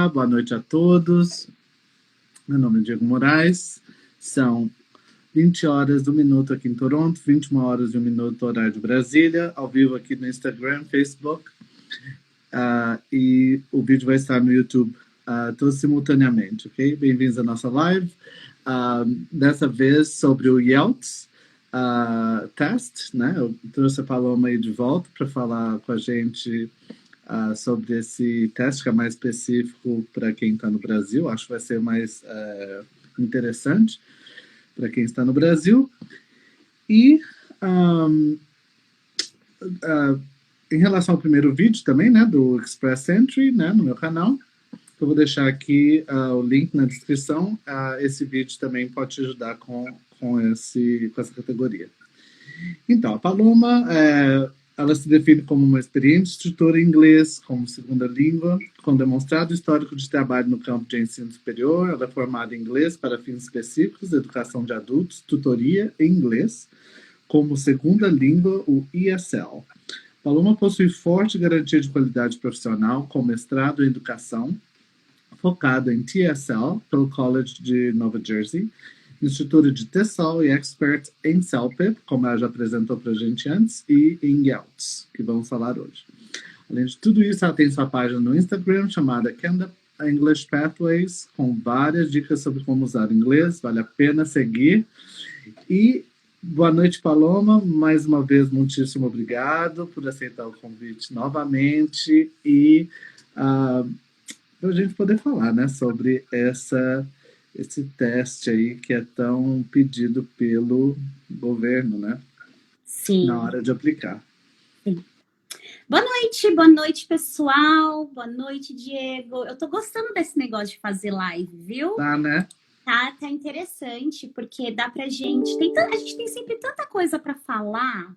Boa noite a todos. Meu nome é Diego Moraes. São 20 horas, 1 minuto aqui em Toronto, 21 horas e 1 minuto horário de Brasília, ao vivo aqui no Instagram, Facebook. E o vídeo vai estar no YouTube todos simultaneamente, ok? Bem-vindos à nossa live. Dessa vez sobre o IELTS test, né? Eu trouxe a Paloma aí de volta para falar com a gente sobre esse teste que é mais específico para quem está no Brasil. Acho que vai ser mais interessante para quem está no Brasil. E em relação ao primeiro vídeo também, né, do Express Entry, né, no meu canal, eu vou deixar aqui o link na descrição. Esse vídeo também pode te ajudar com essa categoria. Então, a Paloma, ela se define como uma experiente instrutora em inglês como segunda língua, com demonstrado histórico de trabalho no campo de ensino superior. Ela é formada em inglês para fins específicos, educação de adultos, tutoria em inglês, como segunda língua, o ESL. Paloma possui forte garantia de qualidade profissional, com mestrado em educação, focado em TESL, pelo College de Nova Jersey, instrutora de TESOL e expert em CELPIP, como ela já apresentou para a gente antes, e em IELTS, que vamos falar hoje. Além de tudo isso, ela tem sua página no Instagram, chamada Kenda English Pathways, com várias dicas sobre como usar inglês, vale a pena seguir. E boa noite, Paloma, mais uma vez, muitíssimo obrigado por aceitar o convite novamente e para a gente poder falar, né, sobre esse teste aí que é tão pedido pelo governo, né? Sim. Na hora de aplicar. Sim. Boa noite, pessoal. Boa noite, Diego. Eu tô gostando desse negócio de fazer live, viu? Tá, né? Tá interessante, porque dá pra gente... a gente tem sempre tanta coisa para falar,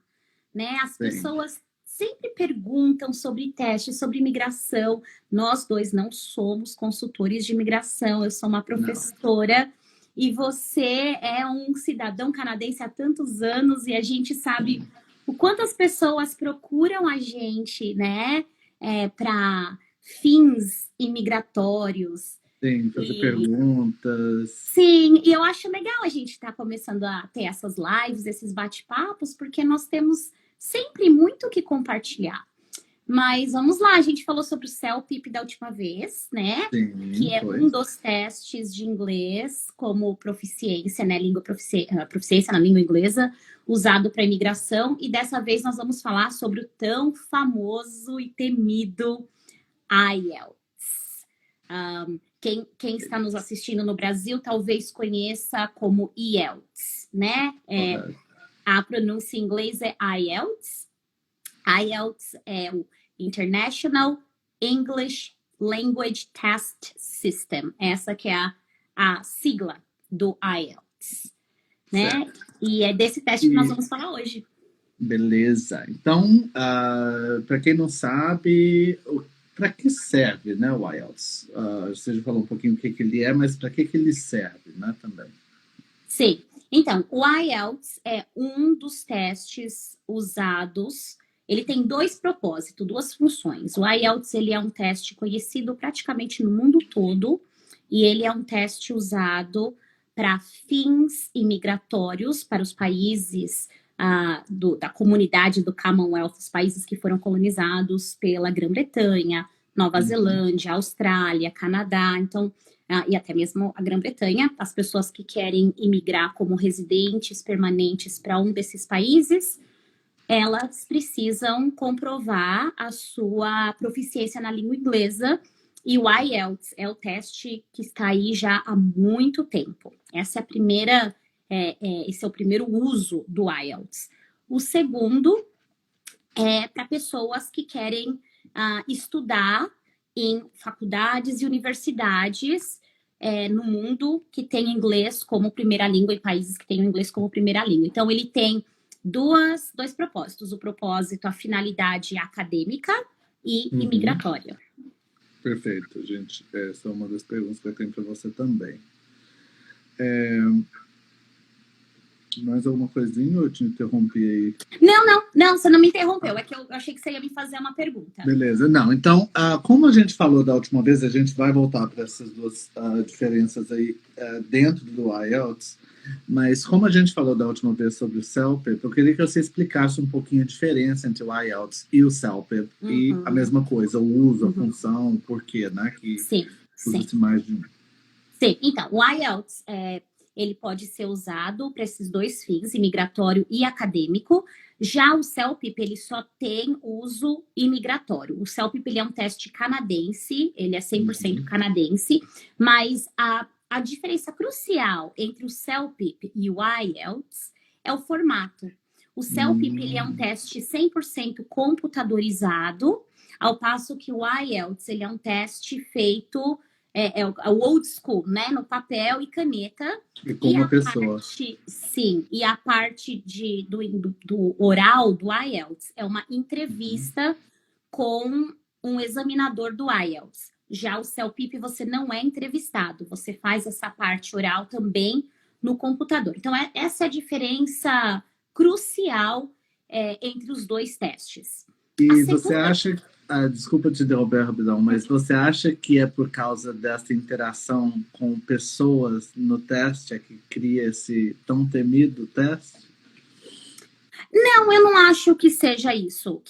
né? As pessoas sempre perguntam sobre teste, sobre imigração. Nós dois não somos consultores de imigração. Eu sou uma professora e você é um cidadão canadense há tantos anos e a gente sabe o quanto as pessoas procuram a gente, né? Para fins imigratórios. Sim, fazer perguntas. Sim, e eu acho legal a gente estar começando a ter essas lives, esses bate-papos, porque nós temos sempre muito o que compartilhar. Mas vamos lá, a gente falou sobre o CELPIP da última vez, né? Sim, que é um dos testes de inglês como proficiência, né? Proficiência na língua inglesa, usado para imigração. E dessa vez nós vamos falar sobre o tão famoso e temido IELTS. Quem está nos assistindo no Brasil talvez conheça como IELTS, né? A pronúncia em inglês é IELTS. IELTS é o International English Language Test System. Essa que é a sigla do IELTS, né? Certo. E é desse teste que nós vamos falar hoje. Beleza. Então, para quem não sabe, para que serve, né, o IELTS? Você já falou um pouquinho o que ele é, mas para que ele serve, né, também? Sim. Então, o IELTS é um dos testes usados. Ele tem dois propósitos, duas funções. O IELTS ele é um teste conhecido praticamente no mundo todo e ele é um teste usado para fins imigratórios para os países da comunidade do Commonwealth, os países que foram colonizados pela Grã-Bretanha, Nova Zelândia, Austrália, Canadá, então, e até mesmo a Grã-Bretanha, as pessoas que querem imigrar como residentes permanentes para um desses países, elas precisam comprovar a sua proficiência na língua inglesa e o IELTS é o teste que está aí já há muito tempo. Essa é a primeira, esse é o primeiro uso do IELTS. O segundo é para pessoas que querem estudar em faculdades e universidades no mundo que tem inglês como primeira língua, em países que têm o inglês como primeira língua. Então, ele tem dois propósitos. O propósito, a finalidade acadêmica e imigratória. Perfeito, gente. Essa é uma das perguntas que eu tenho para você também. Mais alguma coisinha ou eu te interrompi aí? Não, você não me interrompeu. É que eu achei que você ia me fazer uma pergunta. Beleza, não. Então, como a gente falou da última vez, a gente vai voltar para essas duas diferenças aí dentro do IELTS, mas como a gente falou da última vez sobre o CELPIP, eu queria que você explicasse um pouquinho a diferença entre o IELTS e o CELPIP, e a mesma coisa, o uso, a função, o porquê, né? Que Sim. usa-se mais de um. Sim, então, o IELTS, ele pode ser usado para esses dois fins, imigratório e acadêmico. Já o CELPIP, ele só tem uso imigratório. O CELPIP, ele é um teste canadense, ele é 100% canadense, mas a diferença crucial entre o CELPIP e o IELTS é o formato. O CELPIP, ele é um teste 100% computadorizado, ao passo que o IELTS, ele é um teste feito... o old school, né? No papel e caneta. E com uma pessoa. E a parte do oral do IELTS é uma entrevista com um examinador do IELTS. Já o CELPIP você não é entrevistado, você faz essa parte oral também no computador. Então, essa é a diferença crucial entre os dois testes. E você acha, desculpa te interromper rapidão, mas você acha que é por causa dessa interação com pessoas no teste que cria esse tão temido teste? Não, eu não acho que seja isso.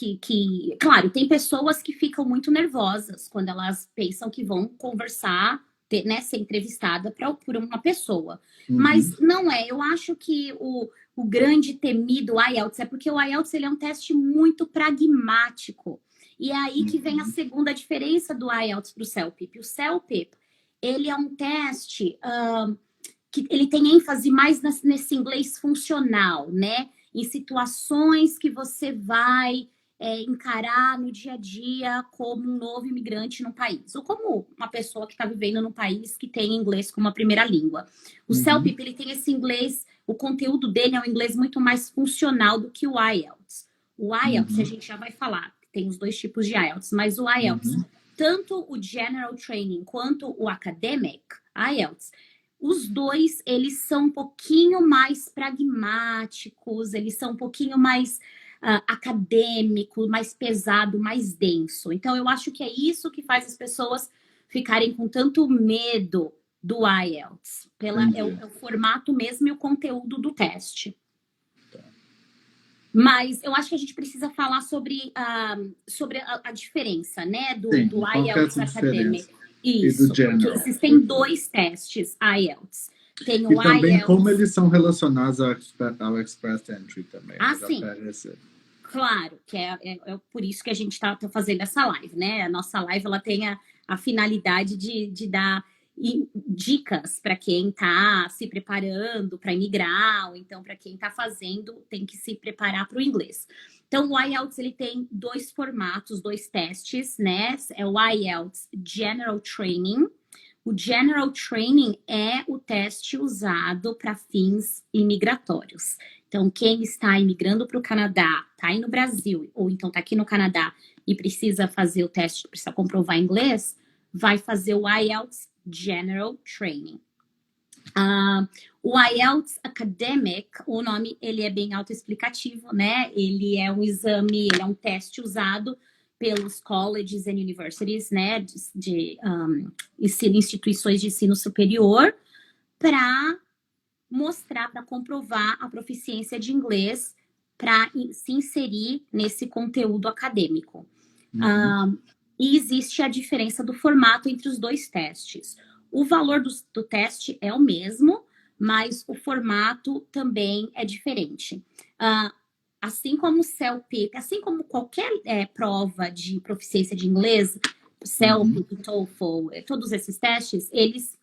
Claro, tem pessoas que ficam muito nervosas quando elas pensam que vão conversar, né, ser entrevistada por uma pessoa. Mas não é. Eu acho que o grande temido IELTS é porque o IELTS ele é um teste muito pragmático. E é aí que vem a segunda diferença do IELTS para o CELPIP. O CELPIP, ele é um teste que ele tem ênfase mais nesse inglês funcional, né? Em situações que você vai encarar no dia a dia como um novo imigrante no país, ou como uma pessoa que está vivendo num país que tem inglês como a primeira língua. O CELPIP, ele tem esse inglês, o conteúdo dele é um inglês muito mais funcional do que o IELTS. O IELTS, a gente já vai falar, tem os dois tipos de IELTS, mas o IELTS, tanto o General Training quanto o Academic IELTS, os dois, eles são um pouquinho mais pragmáticos, eles são um pouquinho mais acadêmico, mais pesado, mais denso. Então, eu acho que é isso que faz as pessoas ficarem com tanto medo do IELTS. É o formato mesmo e o conteúdo do teste. Mas eu acho que a gente precisa falar sobre a diferença, né? Do IELTS acadêmico. Isso, porque existem dois testes IELTS. Tem o e também IELTS... como eles são relacionados ao Express Entry também. Sim. Claro, que é por isso que a gente está fazendo essa live, né? A nossa live ela tem a finalidade de dar dicas para quem está se preparando para imigrar, ou então para quem está fazendo, tem que se preparar para o inglês. Então, o IELTS ele tem dois formatos, dois testes, né? É o IELTS General Training. O General Training é o teste usado para fins imigratórios. Então, quem está imigrando para o Canadá, está aí no Brasil, ou então está aqui no Canadá e precisa fazer o teste, precisa comprovar inglês, vai fazer o IELTS General Training. O IELTS Academic, o nome ele é bem autoexplicativo, né? Ele é um exame, ele é um teste usado pelos colleges and universities, né? De instituições de ensino superior, para mostrar, para comprovar a proficiência de inglês para se inserir nesse conteúdo acadêmico. E existe a diferença do formato entre os dois testes. O valor do teste é o mesmo, mas o formato também é diferente. Assim como o CELPIP, assim como qualquer prova de proficiência de inglês, CELPIP, TOEFL, todos esses testes, eles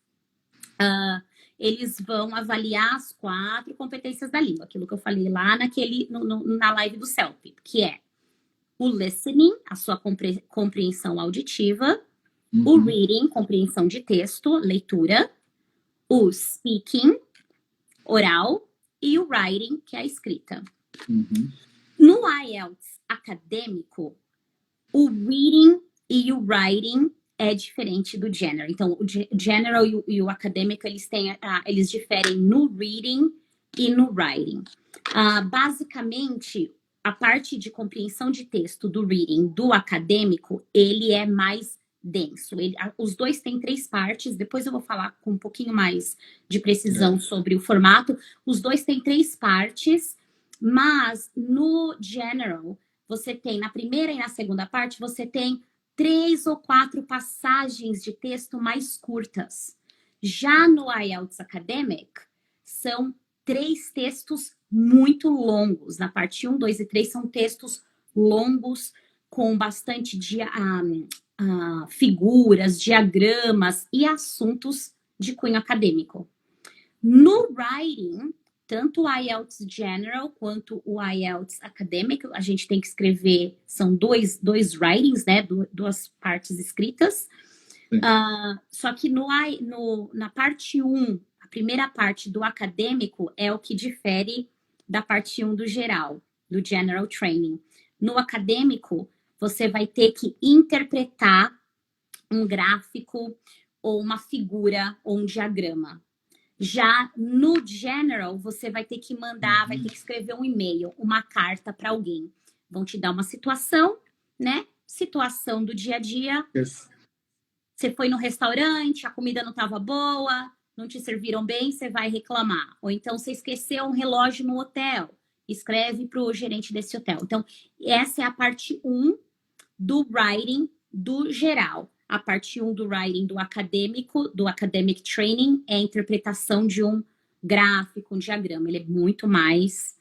vão avaliar as 4 competências da língua, aquilo que eu falei lá na live do CELPIP, que é o listening, a sua compreensão auditiva, o reading, compreensão de texto, leitura, o speaking, oral, e o writing, que é a escrita. No IELTS acadêmico, o reading e o writing é diferente do general. Então, o general e o acadêmico, eles diferem no reading e no writing. Basicamente, a parte de compreensão de texto do reading do acadêmico, ele é mais denso. Os dois têm 3 partes, depois eu vou falar com um pouquinho mais de precisão sobre o formato. Os dois têm 3 partes, mas no general, você tem, na primeira e na segunda parte, você tem 3 ou 4 passagens de texto mais curtas. Já no IELTS Academic, são 3 textos muito longos. Na parte 1, 2 e 3 são textos longos, com bastante figuras, diagramas e assuntos de cunho acadêmico. No writing, tanto o IELTS General quanto o IELTS Academic, a gente tem que escrever, são dois writings, né? 2 partes escritas. Só que na parte 1, a primeira parte do acadêmico é o que difere da parte 1 do geral, do General Training. No acadêmico, você vai ter que interpretar um gráfico, ou uma figura, ou um diagrama. Já no General, você vai ter que mandar, vai ter que escrever um e-mail, uma carta para alguém. Vão te dar uma situação, né? Situação do dia a dia. Você foi no restaurante, a comida não estava boa, não te serviram bem, você vai reclamar. Ou então você esqueceu um relógio no hotel, escreve para o gerente desse hotel. Então, essa é a parte 1 do writing do geral. A parte 1 do writing do academic training, é a interpretação de um gráfico, um diagrama. Ele é muito mais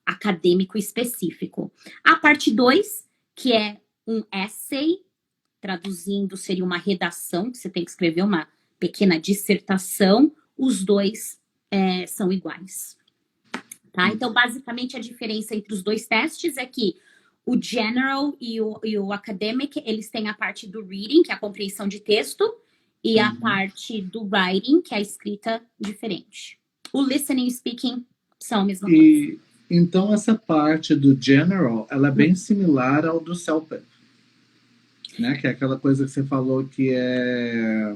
acadêmico específico. A parte 2, que é um essay, traduzindo, seria uma redação, que você tem que escrever uma pequena dissertação, os dois são iguais. Tá? Então, basicamente, a diferença entre os 2 testes é que o General e o Academic, eles têm a parte do reading, que é a compreensão de texto, e a parte do writing, que é a escrita diferente. O listening e speaking são a mesma coisa. Então, essa parte do General, ela é bem similar ao do CELPIP, né? Que é aquela coisa que você falou que é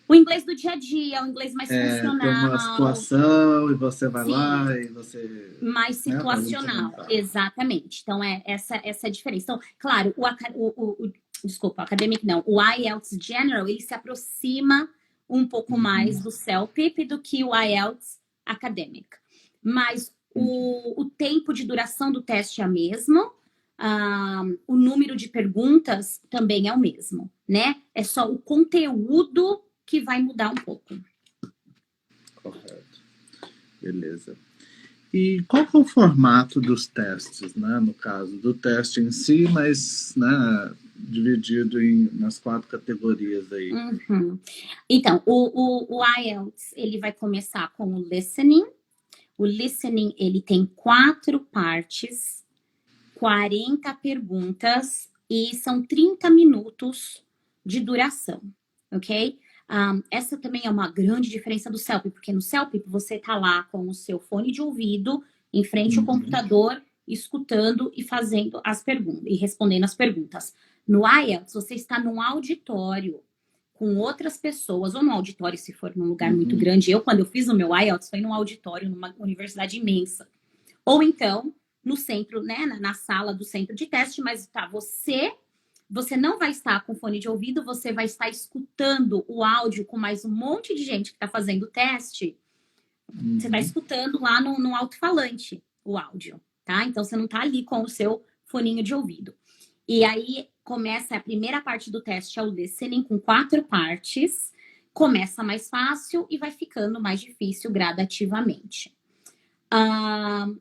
o inglês do dia a dia, o inglês mais funcional. Tem uma situação e você vai lá e você... Mais situacional, exatamente. Então, essa é a diferença. Então, claro, desculpa, o academic não. O IELTS General, ele se aproxima um pouco mais do CELPIP do que o IELTS Academic. Mas o tempo de duração do teste é o mesmo. O número de perguntas também é o mesmo, né? É só o conteúdo que vai mudar um pouco. Correto. Beleza. E qual que é o formato dos testes, né? No caso do teste em si, mas, né, dividido nas 4 categorias aí. Então, o IELTS, ele vai começar com o listening. O listening, ele tem 4 partes, 40 perguntas e são 30 minutos de duração, ok? Essa também é uma grande diferença do CELPIP, porque no CELPIP você tá lá com o seu fone de ouvido, em frente ao computador, escutando e fazendo as perguntas, e respondendo as perguntas. No IELTS, você está num auditório com outras pessoas, ou no auditório, se for num lugar muito grande. Quando eu fiz o meu IELTS, foi num auditório, numa universidade imensa. Ou então, no centro, né, na sala do centro de teste, mas tá, você não vai estar com fone de ouvido, você vai estar escutando o áudio com mais um monte de gente que está fazendo o teste. Você está escutando lá no alto-falante o áudio, tá? Então, você não está ali com o seu foninho de ouvido. E aí, começa a primeira parte do teste, é o listening, com 4 partes. Começa mais fácil e vai ficando mais difícil gradativamente.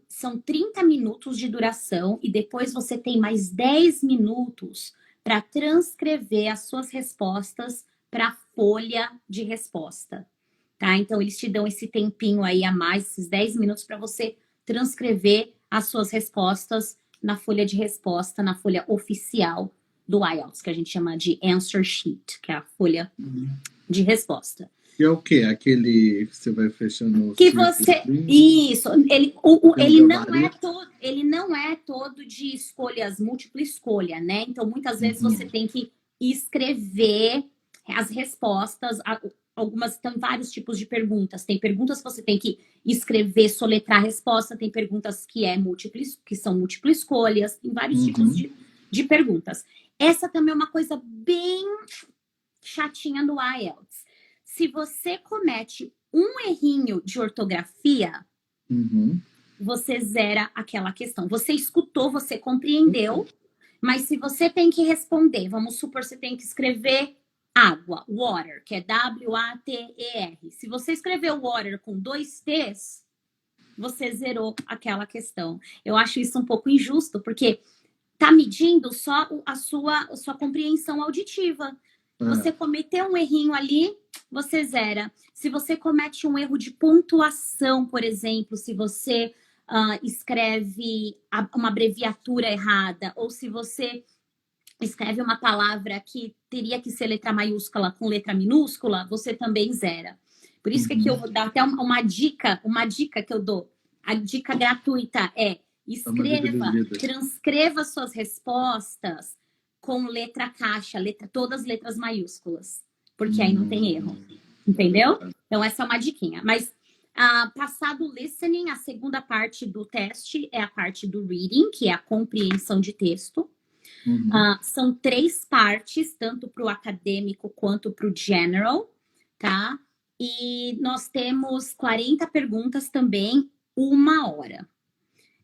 São 30 minutos de duração e depois você tem mais 10 minutos para transcrever as suas respostas para a folha de resposta, tá? Então, eles te dão esse tempinho aí a mais, esses 10 minutos para você transcrever as suas respostas na folha de resposta, na folha oficial do IELTS, que a gente chama de answer sheet, que é a folha de resposta. E é o quê? Aquele que você vai fechando... Que você... Isso. Ele não é todo de escolhas, múltipla escolha, né? Então, muitas vezes você tem que escrever as respostas, tem vários tipos de perguntas. Tem perguntas que você tem que escrever, soletrar a resposta, tem perguntas que são múltipla escolhas, tem vários tipos de perguntas. Essa também é uma coisa bem chatinha no IELTS. Se você comete um errinho de ortografia, você zera aquela questão. Você escutou, você compreendeu, mas se você tem que responder, vamos supor, você tem que escrever água, water, que é W-A-T-E-R. Se você escreveu water com 2 T's, você zerou aquela questão. Eu acho isso um pouco injusto, porque tá medindo só a sua compreensão auditiva. Você cometeu um errinho ali, você zera. Se você comete um erro de pontuação, por exemplo, se você escreve uma abreviatura errada, ou se você escreve uma palavra que teria que ser letra maiúscula com letra minúscula, você também zera. Por isso que aqui eu vou dar até uma dica que eu dou. A dica gratuita é: transcreva suas respostas com letra caixa, todas letras maiúsculas, porque aí não tem erro, entendeu? Então essa é uma diquinha. Mas passado o listening, a segunda parte do teste é a parte do reading, que é a compreensão de texto. São 3 partes, tanto para o acadêmico quanto para o general, tá? E nós temos 40 perguntas também, 1 hora.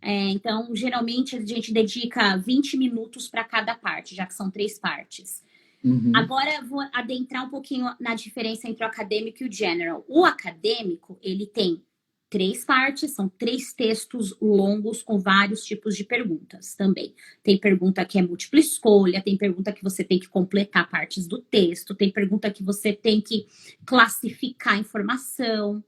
Então, geralmente, a gente dedica 20 minutos para cada parte, já que são 3 partes. Agora, eu vou adentrar um pouquinho na diferença entre o acadêmico e o general. O acadêmico, ele tem 3 partes, são 3 textos longos com vários tipos de perguntas também. Tem pergunta que é múltipla escolha, tem pergunta que você tem que completar partes do texto, tem pergunta que você tem que classificar a informação.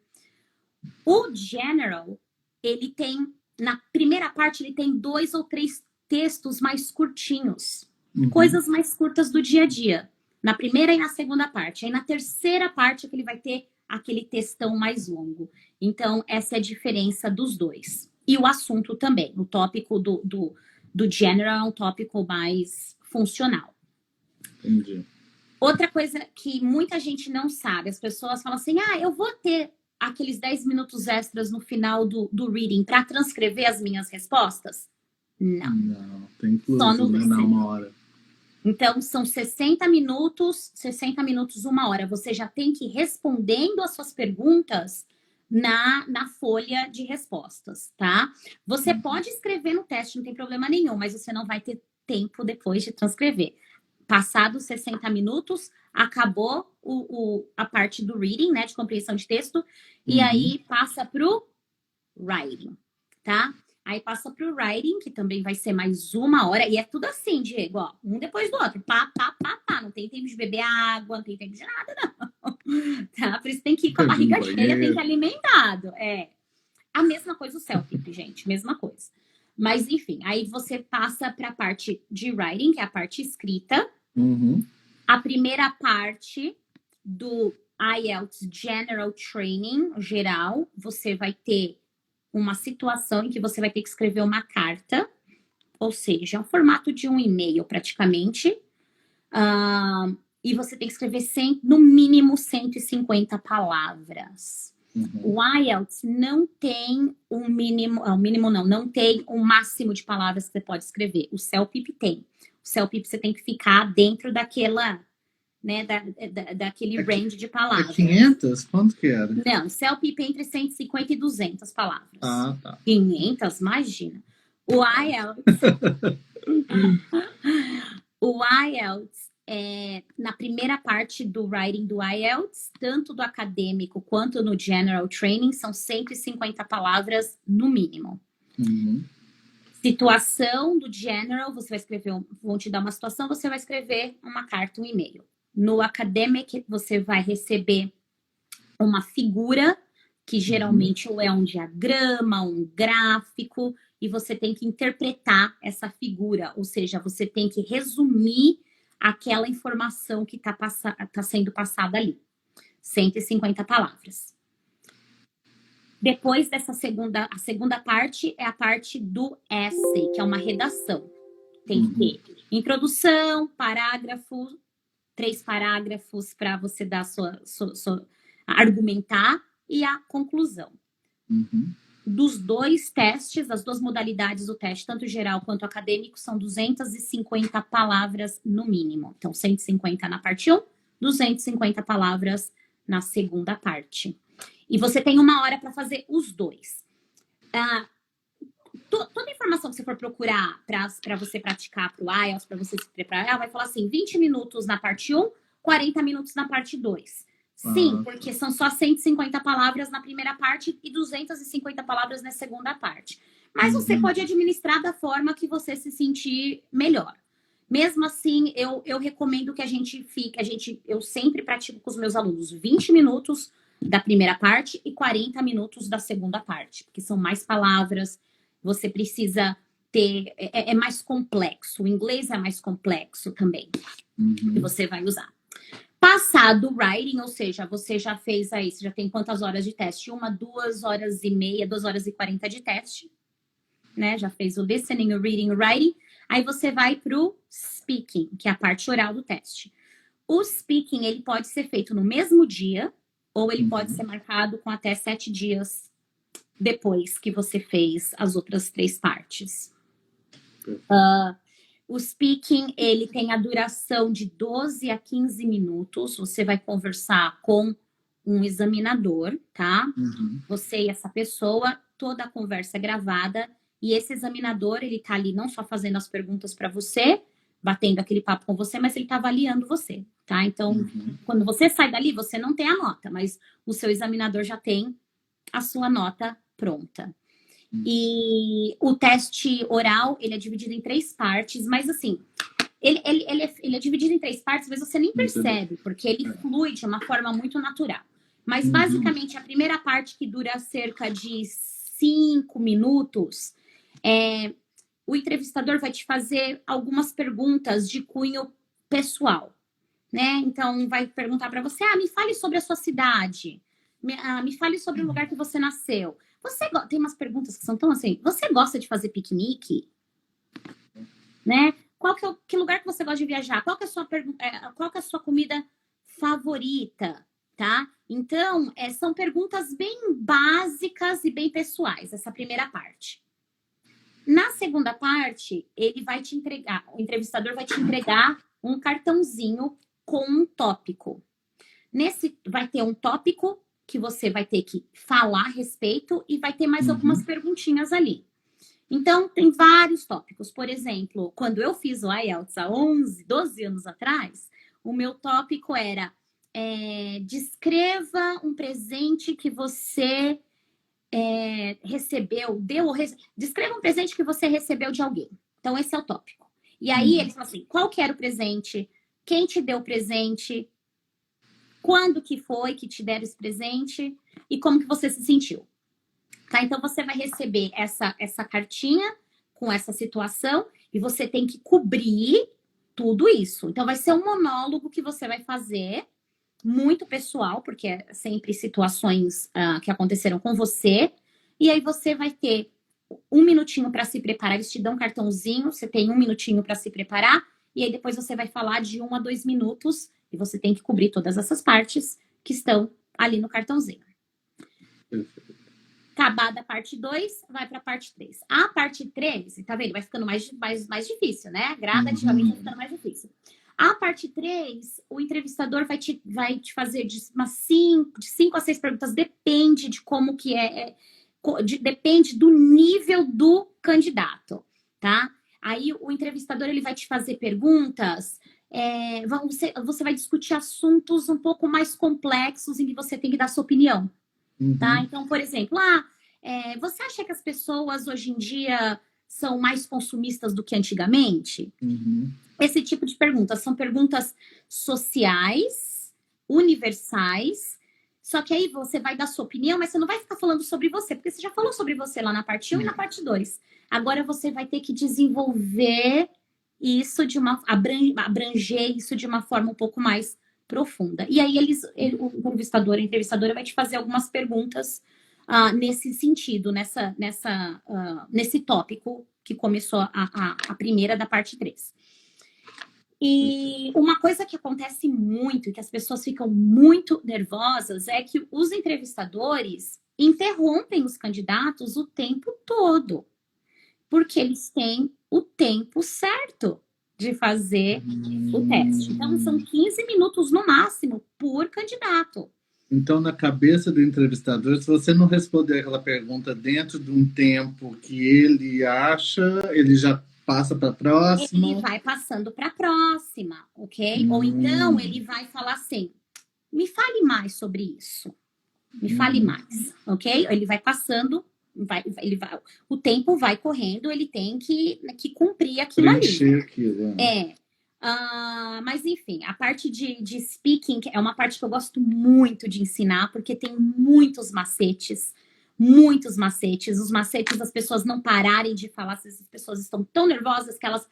O general, ele tem, na primeira parte, ele tem 2 ou 3 textos mais curtinhos. Coisas mais curtas do dia a dia. Na primeira e na segunda parte. Aí na terceira parte é que ele vai ter aquele textão mais longo. Então, essa é a diferença dos dois. E o assunto também. O tópico do general é um tópico mais funcional. Entendi. Outra coisa que muita gente não sabe, as pessoas falam assim, eu vou ter aqueles 10 minutos extras no final do reading para transcrever as minhas respostas? Não, tem incluso, só no listening. 1 hora. Então, são 60 minutos, 1 hora. Você já tem que ir respondendo as suas perguntas na folha de respostas, tá? Você pode escrever no teste, não tem problema nenhum, mas você não vai ter tempo depois de transcrever. Passados 60 minutos, acabou a parte do reading, né, de compreensão de texto, e aí passa pro writing, tá? Aí passa pro writing, que também vai ser mais 1 hora. E é tudo assim, Diego, ó. Um depois do outro. Pá. Não tem tempo de beber água, não tem tempo de nada, não. Tá? Por isso tem que ir com a barriga cheia, tem que ir alimentado. A mesma coisa o selfie, gente. Mesma coisa. Mas, enfim, aí você passa pra parte de writing, que é a parte escrita. A primeira parte do IELTS General Training, geral, você vai ter uma situação em que você vai ter que escrever uma carta, ou seja, um formato de um e-mail praticamente, e você tem que escrever no mínimo 150 palavras. O IELTS não tem um mínimo, não tem um máximo de palavras que você pode escrever. O CELPIP tem. O CELPIP você tem que ficar dentro daquela, né, daquele range de palavras. 500? Quanto que era? Não, CELPIP entre 150 e 200 palavras. Tá. 500, imagina. O IELTS, na primeira parte do writing do IELTS, tanto do acadêmico quanto no general training, são 150 palavras no mínimo. Situação do general, você vai escrever, vão te dar uma situação, você vai escrever uma carta, um e-mail. No academic, você vai receber uma figura, que geralmente ou é um diagrama, um gráfico, e você tem que interpretar essa figura, ou seja, você tem que resumir aquela informação que tá sendo passada ali. 150 palavras. Depois dessa a segunda parte é a parte do essay, que é uma redação. Tem que ter introdução, parágrafo, 3 parágrafos para você dar a argumentar e a conclusão. Uhum. Dos dois testes, das duas modalidades do teste, tanto geral quanto acadêmico, são 250 palavras no mínimo. Então, 150 na parte 1, 250 palavras na segunda parte. E você tem 1 hora para fazer os dois. Toda informação que você for procurar para você praticar para o IELTS, para você se preparar, ela vai falar assim, 20 minutos na parte 1, 40 minutos na parte 2. Sim, porque são só 150 palavras na primeira parte e 250 palavras na segunda parte. Mas você pode administrar da forma que você se sentir melhor. Mesmo assim, eu recomendo que a gente fique... Eu sempre pratico com os meus alunos 20 minutos da primeira parte e 40 minutos da segunda parte. Porque são mais palavras, você precisa ter... É mais complexo. O inglês é mais complexo também. Que você vai usar. Passado o writing, ou seja, você já fez aí, você já tem quantas horas de teste? 1, 2 horas e meia, 2 horas e 40 de teste, né? Já fez o listening, o reading, o writing. Aí você vai pro speaking, que é a parte oral do teste. O speaking, ele pode ser feito no mesmo dia, ou ele pode ser marcado com até 7 dias depois que você fez as outras 3 partes. O speaking, ele tem a duração de 12 a 15 minutos. Você vai conversar com um examinador, tá? Você e essa pessoa, toda a conversa é gravada. E esse examinador, ele tá ali não só fazendo as perguntas para você, batendo aquele papo com você, mas ele tá avaliando você, tá? Então, quando você sai dali, você não tem a nota, mas o seu examinador já tem a sua nota pronta. E o teste oral, ele é dividido em 3 partes, mas assim, ele é dividido em 3 partes, mas você nem percebe, porque ele flui de uma forma muito natural. Mas basicamente, a primeira parte, que dura cerca de 5 minutos, o entrevistador vai te fazer algumas perguntas de cunho pessoal, né? Então, vai perguntar para você, me fale sobre a sua cidade, me fale sobre o lugar que você nasceu. Tem umas perguntas que são tão assim, você gosta de fazer piquenique? Né? Que lugar que você gosta de viajar? Qual que é a sua comida favorita? Tá? Então, são perguntas bem básicas e bem pessoais, essa primeira parte. Na segunda parte, o entrevistador vai te entregar um cartãozinho com um tópico. Vai ter um tópico que você vai ter que falar a respeito e vai ter mais algumas perguntinhas ali. Então, tem vários tópicos. Por exemplo, quando eu fiz o IELTS há 11, 12 anos atrás, o meu tópico era descreva um presente que você recebeu, descreva um presente que você recebeu de alguém. Então, esse é o tópico. E aí, eles falam assim, qual que era o presente? Quem te deu o presente? Quando que foi que te deram esse presente e como que você se sentiu. Tá? Então, você vai receber essa cartinha com essa situação e você tem que cobrir tudo isso. Então, vai ser um monólogo que você vai fazer, muito pessoal, porque é sempre situações que aconteceram com você. E aí, você vai ter 1 minutinho para se preparar. Eles te dão um cartãozinho, você tem 1 minutinho para se preparar. E aí, depois você vai falar de 1 a 2 minutos. E você tem que cobrir todas essas partes que estão ali no cartãozinho. Acabada a parte 2, vai para a parte 3. A parte 3, tá vendo? Vai ficando mais difícil, né? Gradativamente vai ficando mais difícil. A parte 3, o entrevistador vai te fazer de 5 a 6 perguntas. Depende de como que depende do nível do candidato, tá? Aí o entrevistador, ele vai te fazer perguntas... você vai discutir assuntos um pouco mais complexos em que você tem que dar sua opinião, tá? Então, por exemplo, você acha que as pessoas hoje em dia são mais consumistas do que antigamente? Esse tipo de perguntas são perguntas sociais, universais, só que aí você vai dar sua opinião, mas você não vai ficar falando sobre você, porque você já falou sobre você lá na parte 1 e na parte 2. Agora você vai ter que desenvolver isso abranger isso de uma forma um pouco mais profunda. E aí o entrevistador, a entrevistadora vai te fazer algumas perguntas nesse sentido, nesse tópico que começou a primeira da parte 3. E uma coisa que acontece muito, e que as pessoas ficam muito nervosas, é que os entrevistadores interrompem os candidatos o tempo todo, porque eles têm o tempo certo de fazer o teste. Então, são 15 minutos no máximo por candidato. Então, na cabeça do entrevistador, se você não responder aquela pergunta dentro de um tempo que ele acha, ele já passa para a próxima? Ele vai passando para a próxima, ok? Ou então ele vai falar assim, me fale mais sobre isso. Me fale mais, ok? Ele vai passando, o tempo vai correndo, ele tem que cumprir aquilo Preencher ali. aquilo. Mas enfim, a parte de speaking é uma parte que eu gosto muito de ensinar, porque tem muitos macetes. Os macetes das pessoas não pararem de falar, se as pessoas estão tão nervosas que elas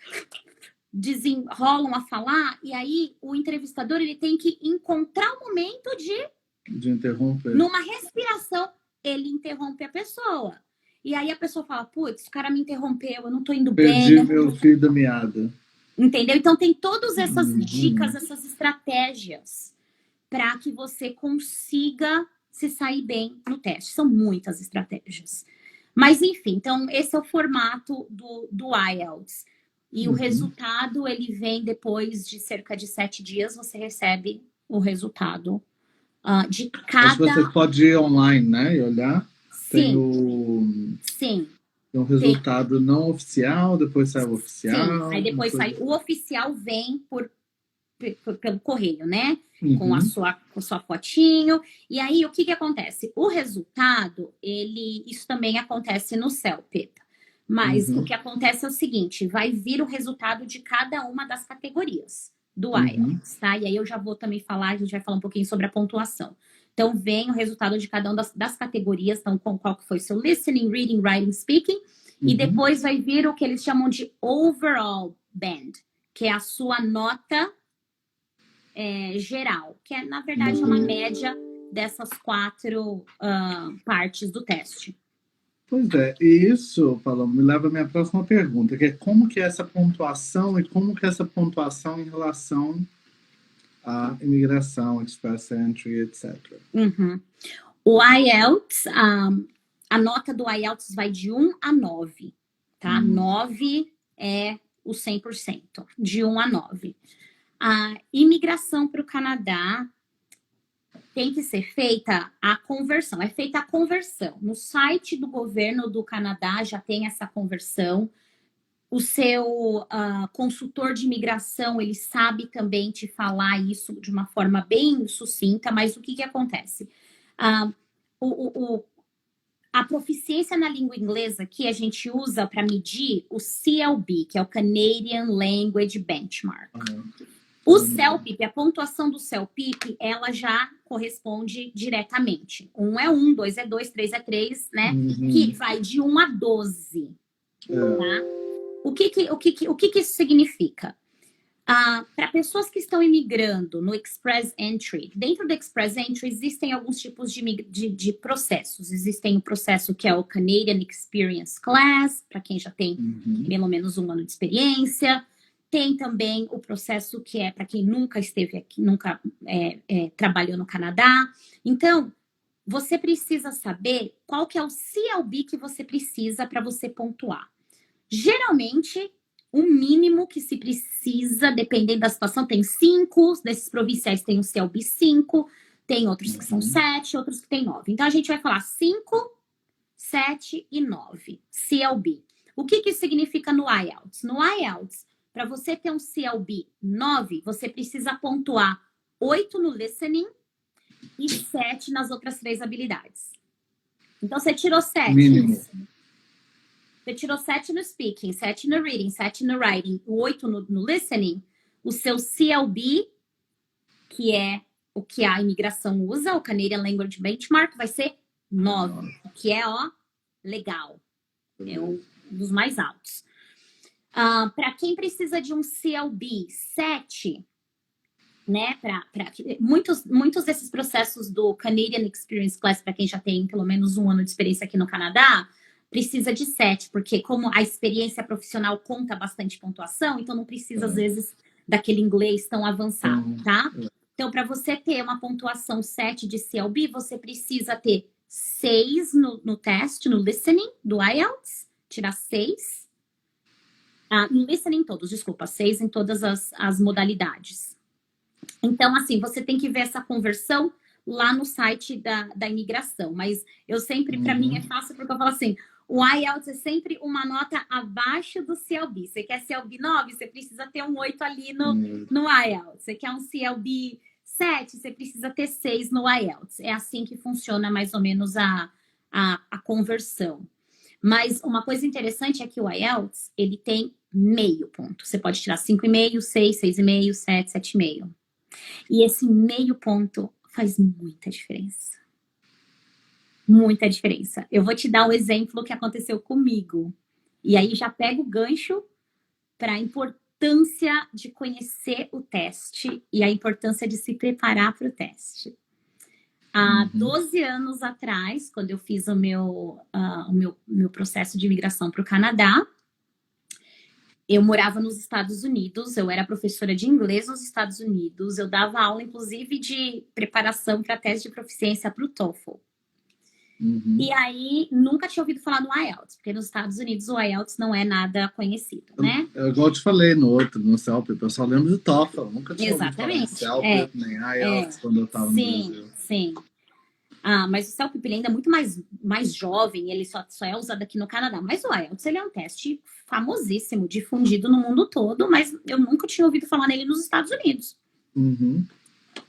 desenrolam a falar, e aí o entrevistador ele tem que encontrar o momento de interromper. Numa respiração, ele interrompe a pessoa. E aí a pessoa fala, putz, o cara me interrompeu, eu não tô indo bem. Perdi meu fio da meada. Entendeu? Então tem todas essas dicas, essas estratégias para que você consiga se sair bem no teste. São muitas estratégias. Mas enfim, então esse é o formato do IELTS. E o resultado, ele vem depois de cerca de 7 dias, você recebe o resultado de cada... Mas você pode ir online, né? E olhar. Sim. Tem um resultado não oficial, depois sai o oficial. Sim, aí depois sai o oficial, vem pelo correio, né? Com a sua fotinho. E aí, o que acontece? O resultado, isso também acontece no CELPIP. Mas o que acontece é o seguinte, vai vir o resultado de cada uma das categorias do IELTS, tá? E aí eu já vou também falar, a gente vai falar um pouquinho sobre a pontuação. Então, vem o resultado de cada uma das categorias, então, qual que foi seu listening, reading, writing, speaking, e depois vai vir o que eles chamam de overall band, que é a sua nota geral, que é, na verdade, uma média dessas 4 partes do teste. Pois é, e isso, Paloma, me leva à minha próxima pergunta, que é como que é essa pontuação e como que é essa pontuação em relação à imigração, Express Entry, etc. O IELTS, a nota do IELTS vai de 1 a 9, tá? 9 é o 100%, de 1 a 9. A imigração para o Canadá tem que ser feita a conversão. É feita a conversão. No site do governo do Canadá já tem essa conversão. O seu consultor de imigração, ele sabe também te falar isso de uma forma bem sucinta, mas o que acontece? A proficiência na língua inglesa que a gente usa para medir o CLB, que é o Canadian Language Benchmark. O CELPIP, a pontuação do CELPIP, ela já corresponde diretamente. 1 é 1, 2 é 2, 3 é 3, né? Que vai de 1 a 12. Tá? O que isso significa? Para pessoas que estão imigrando no Express Entry, dentro do Express Entry existem alguns tipos de processos. Existem o processo que é o Canadian Experience Class, para quem já tem pelo menos 1 ano de experiência. Tem também o processo que é para quem nunca esteve aqui, nunca trabalhou no Canadá. Então, você precisa saber qual que é o CLB que você precisa para você pontuar. Geralmente, o mínimo que se precisa, dependendo da situação, tem 5, desses provinciais tem um CLB 5, tem outros que são 7, outros que tem 9. Então, a gente vai falar 5, 7 e 9, CLB. O que isso significa no IELTS? No IELTS, para você ter um CLB 9, você precisa pontuar 8 no listening e 7 nas outras 3 habilidades. Então, você tirou 7. Mínimo. Você tirou 7 no speaking, 7 no reading, 7 no writing, 8 no listening. O seu CLB, que é o que a imigração usa, o Canadian Language Benchmark, vai ser 9, que é, legal. É um dos mais altos. Para quem precisa de um CLB 7, né? Muitos desses processos do Canadian Experience Class, para quem já tem pelo menos 1 ano de experiência aqui no Canadá, precisa de 7, porque como a experiência profissional conta bastante pontuação, então não precisa, às vezes, daquele inglês tão avançado, tá? Então, para você ter uma pontuação 7 de CLB, você precisa ter 6 no teste, no listening do IELTS, tirar 6. No listening todos, desculpa, 6 em todas as modalidades. Então, assim, você tem que ver essa conversão lá no site da imigração. Mas eu sempre, para mim, é fácil, porque eu falo assim, o IELTS é sempre uma nota abaixo do CLB. Você quer CLB 9, você precisa ter um 8 ali no IELTS. Você quer um CLB 7, você precisa ter 6 no IELTS. É assim que funciona mais ou menos a conversão. Mas uma coisa interessante é que o IELTS, ele tem meio ponto. Você pode tirar 5,5, 6, 6,5, 7, 7,5. E esse meio ponto faz muita diferença. Muita diferença. Eu vou te dar o exemplo que aconteceu comigo. E aí já pego o gancho para a importância de conhecer o teste e a importância de se preparar para o teste. Há 12 anos atrás, quando eu fiz o meu processo de imigração para o Canadá, eu morava nos Estados Unidos, eu era professora de inglês nos Estados Unidos, eu dava aula, inclusive, de preparação para teste de proficiência para o TOEFL. E aí, nunca tinha ouvido falar no IELTS, porque nos Estados Unidos o IELTS não é nada conhecido, né? Igual eu te falei no CELP, eu só lembro do TOEFL, nunca tinha ouvido falar em CELP, nem IELTS quando eu estava no Brasil. Sim. Mas o CELP ele ainda é muito mais jovem, ele só é usado aqui no Canadá. Mas o IELTS ele é um teste famosíssimo, difundido no mundo todo, mas eu nunca tinha ouvido falar nele nos Estados Unidos.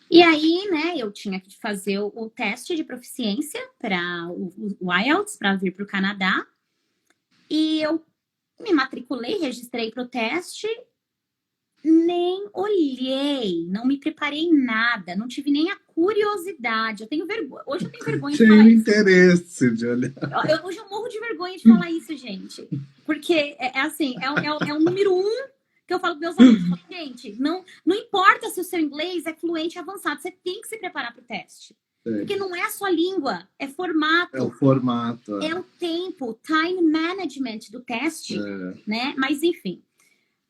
E aí, né, eu tinha que fazer o teste de proficiência para o IELTS, para vir para o Canadá. E eu me matriculei, registrei para o teste, nem olhei, não me preparei nada, não tive nem a curiosidade. Eu tenho vergonha. Hoje eu tenho vergonha de falar isso. Interesse de olhar. Hoje eu morro de vergonha de falar isso, gente. Porque é o número 1 que eu falo para meus alunos. Gente, não importa se o seu inglês é fluente e avançado, você tem que se preparar para o teste. Porque não é a sua língua, é formato. É o formato. É o tempo, time management do teste, né? Mas, enfim,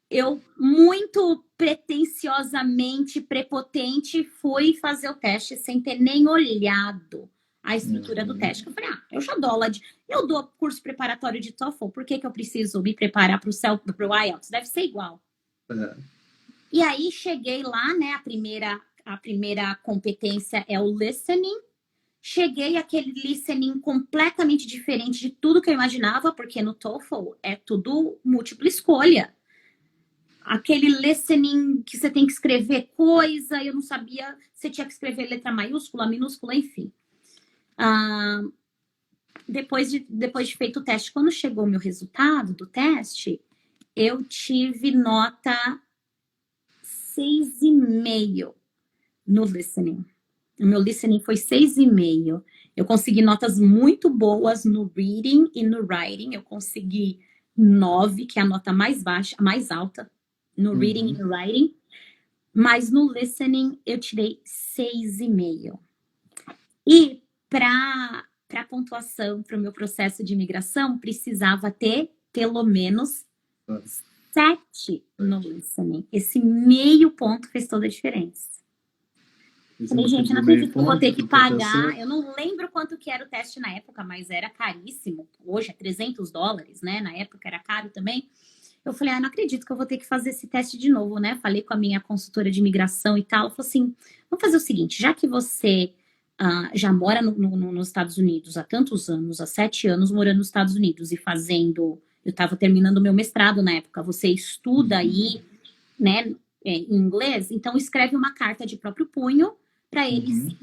eu muito pretensiosamente, prepotente, fui fazer o teste sem ter nem olhado a estrutura do teste. Eu falei, eu já dou aula eu dou curso preparatório de TOEFL, por que eu preciso me preparar para o IELTS? Deve ser igual. E aí, cheguei lá, né, a primeira competência é o listening. Cheguei àquele listening completamente diferente de tudo que eu imaginava, porque no TOEFL é tudo múltipla escolha. Aquele listening que você tem que escrever coisa, eu não sabia, você tinha que escrever letra maiúscula, minúscula, enfim. Depois de feito o teste, quando chegou o meu resultado do teste, eu tive nota 6,5 no listening. O meu listening foi 6,5. Eu consegui notas muito boas no reading e no writing. Eu consegui 9, que é a nota mais baixa, mais alta no reading e no writing. Mas no listening eu tirei 6,5. E para pontuação, para o meu processo de imigração, precisava ter pelo menos 7 no listening. Esse meio ponto fez toda a diferença. Falei, gente, eu não acredito que eu vou ter que pagar. Eu não lembro quanto que era o teste na época, mas era caríssimo. Hoje é $300, né? Na época era caro também. Eu falei, não acredito que eu vou ter que fazer esse teste de novo, né? Falei com a minha consultora de imigração e tal. Ela falou assim, vamos fazer o seguinte, já que você já mora nos Estados Unidos há tantos anos, há 7 anos morando nos Estados Unidos e fazendo... Eu estava terminando o meu mestrado na época. Você estuda aí, né, em inglês, então escreve uma carta de próprio punho para eles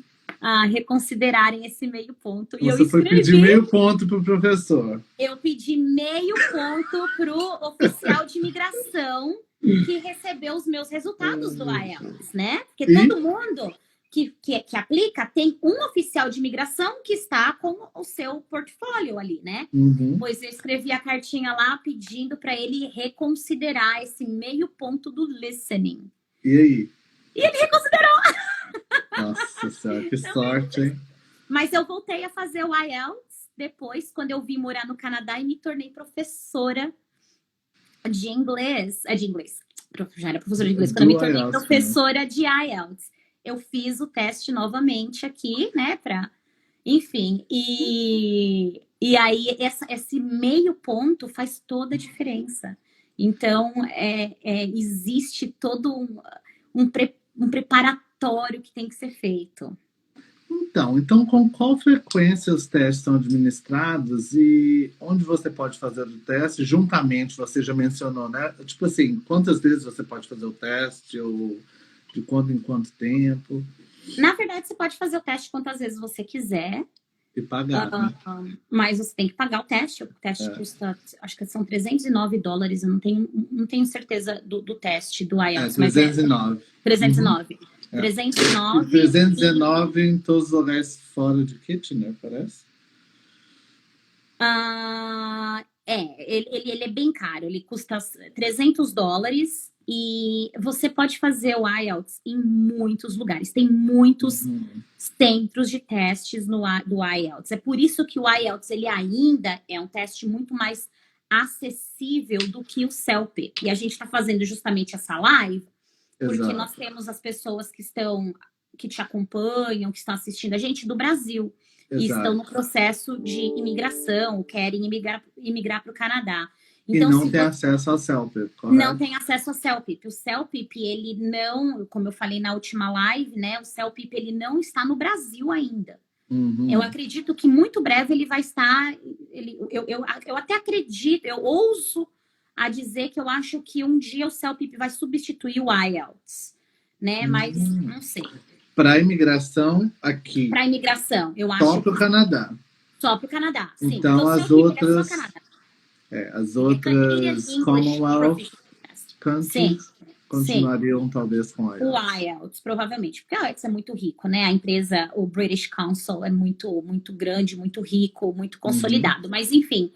reconsiderarem esse meio ponto. E Você foi pedir meio ponto para o professor. Eu pedi meio ponto para o oficial de imigração que recebeu os meus resultados do IELTS, né? Porque todo mundo que aplica tem um oficial de imigração que está com o seu portfólio ali, né? Pois eu escrevi a cartinha lá pedindo para ele reconsiderar esse meio ponto do listening. E aí? E ele reconsiderou. Nossa senhora, que sorte, hein? Mas eu voltei a fazer o IELTS depois, quando eu vim morar no Canadá e me tornei professora de inglês, Já era professora de inglês. Quando eu me tornei IELTS, professora de IELTS, eu fiz o teste novamente aqui, né, enfim, e aí esse meio ponto faz toda a diferença. Então, existe todo um preparatório que tem que ser feito. Então, com qual frequência os testes são administrados e onde você pode fazer o teste? Juntamente, você já mencionou, né? Tipo assim, quantas vezes você pode fazer o teste ou de quanto em quanto tempo? Na verdade, você pode fazer o teste quantas vezes você quiser. E pagar, né? Mas você tem que pagar o teste. O teste custa, acho que são $309. Eu não tenho certeza do teste do IELTS. 309. 309. Uhum. 309. 319 em todos os lugares fora de Kitchener, parece? Ele é bem caro. Ele custa $300 e você pode fazer o IELTS em muitos lugares. Tem muitos centros de testes do IELTS. É por isso que o IELTS ele ainda é um teste muito mais acessível do que o CELP. E a gente está fazendo justamente essa live porque nós temos as pessoas que te acompanham, que estão assistindo a gente do Brasil. E estão no processo de imigração, querem imigrar para o Canadá. Então, e não tem acesso ao CELP, correto? Não tem acesso ao CELPIP. O CELPIP, ele não, como eu falei na última live, né? O CELPIP, ele não está no Brasil ainda. Eu acredito que muito breve ele vai estar. Eu até acredito, eu ouso a dizer que eu acho que um dia o CELPIP vai substituir o IELTS, né? Mas não sei. Para a imigração aqui. Para a imigração, eu acho. Só para o Canadá. Só para o Canadá, sim. Então as outras. As outras Commonwealth countries continuariam talvez com o IELTS, provavelmente, porque o IELTS é muito rico, né? A empresa, o British Council é muito, muito grande, muito rico, muito consolidado. Mas, enfim,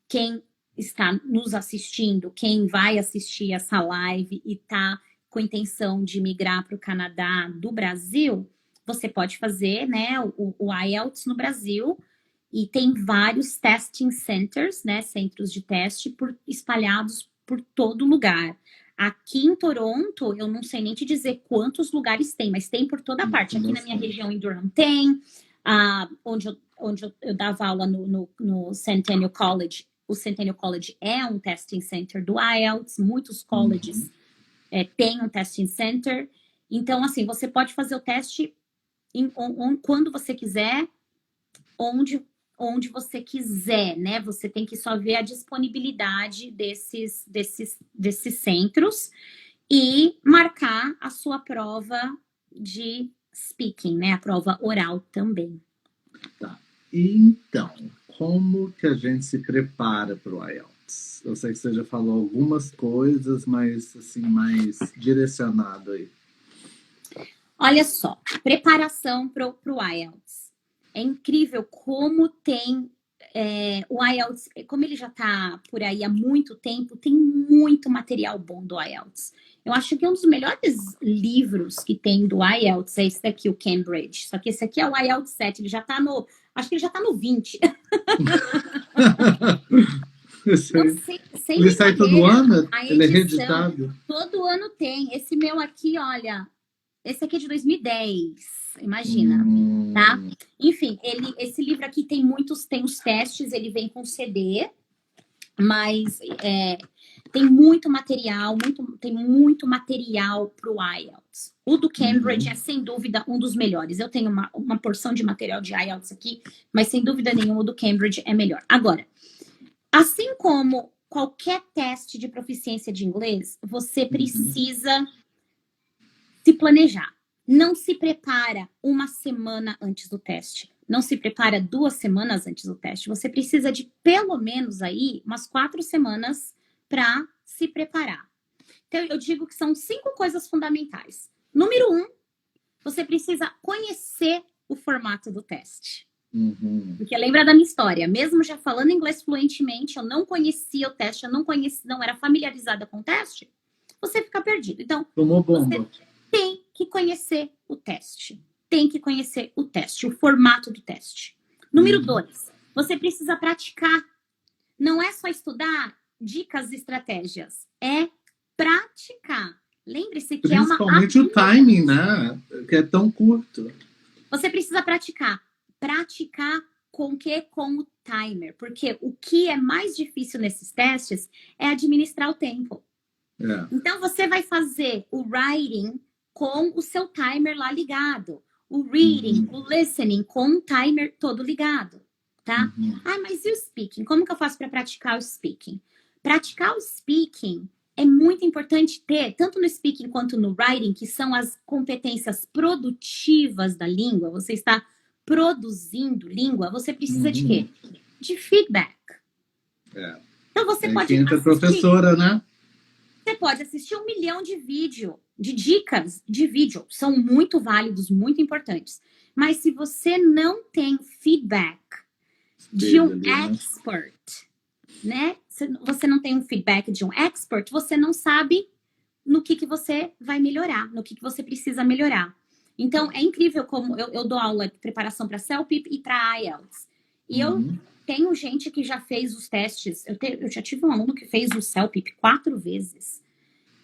quem está nos assistindo, quem vai assistir essa live e está com intenção de migrar para o Canadá do Brasil, você pode fazer, né, o IELTS no Brasil. E tem vários testing centers, né, centros de teste espalhados por todo lugar. Aqui em Toronto, eu não sei nem te dizer quantos lugares tem, mas tem por toda parte. Aqui na minha região em Durham tem, onde eu dava aula no Centennial College. O Centennial College é um testing center do IELTS, muitos colleges têm um testing center. Então, assim, você pode fazer o teste quando você quiser, onde você quiser, né? Você tem que só ver a disponibilidade desses centros e marcar a sua prova de speaking, né? A prova oral também. Tá. Então, como que a gente se prepara para o IELTS? Eu sei que você já falou algumas coisas, mas assim, mais direcionado aí. Olha só, preparação para o IELTS. É incrível como tem o IELTS, como ele já está por aí há muito tempo, tem muito material bom do IELTS. Eu acho que um dos melhores livros que tem do IELTS é esse daqui, o Cambridge. Só que esse aqui é o IELTS 7, ele já está acho que ele já está no 20. Ele sai todo ano? Ele é reeditado? Todo ano tem. Esse meu aqui, olha, esse aqui é de 2010. Imagina, tá? Enfim, esse livro aqui tem os testes, ele vem com CD, mas tem muito material, tem muito material pro IELTS. O do Cambridge é, sem dúvida, um dos melhores. Eu tenho uma porção de material de IELTS aqui, mas sem dúvida nenhuma o do Cambridge é melhor. Agora, assim como qualquer teste de proficiência de inglês, você precisa se planejar. Não se prepara uma semana antes do teste. Não se prepara 2 semanas antes do teste. Você precisa de pelo menos aí umas 4 semanas para se preparar. Então, eu digo que são 5 coisas fundamentais. Número 1, você precisa conhecer o formato do teste. Porque lembra da minha história. Mesmo já falando inglês fluentemente, eu não conhecia o teste, não era familiarizada com o teste, você fica perdido. Então, tomou bomba. Você tem que conhecer o teste. Tem que conhecer o teste, o formato do teste. Número 2, você precisa praticar. Não é só estudar dicas e estratégias. É praticar. Lembre-se que é uma Principalmente o timing, né? Que é tão curto. Você precisa praticar. Praticar com o quê? Com o timer. Porque o que é mais difícil nesses testes é administrar o tempo. É. Então, você vai fazer o writing com o seu timer lá ligado. O reading, o listening com o timer todo ligado, tá? Ah, mas e o speaking? Como que eu faço para praticar o speaking? Praticar o speaking é muito importante ter, tanto no speaking quanto no writing, que são as competências produtivas da língua. Você está produzindo língua, você precisa de quê? De feedback. É. Então, você Aí pode entra a assistir... professora, né? Você pode assistir 1 milhão de vídeo, de dicas de vídeo. São muito válidos, muito importantes. Mas se você não tem feedback de um expert, né? Se você não tem um feedback de um expert, você não sabe no que você vai melhorar, no que você precisa melhorar. Então, é incrível como eu dou aula de preparação para CELPIP e para IELTS. E eu tenho gente que já fez os testes. Eu já tive um aluno que fez o CELPIP 4 vezes.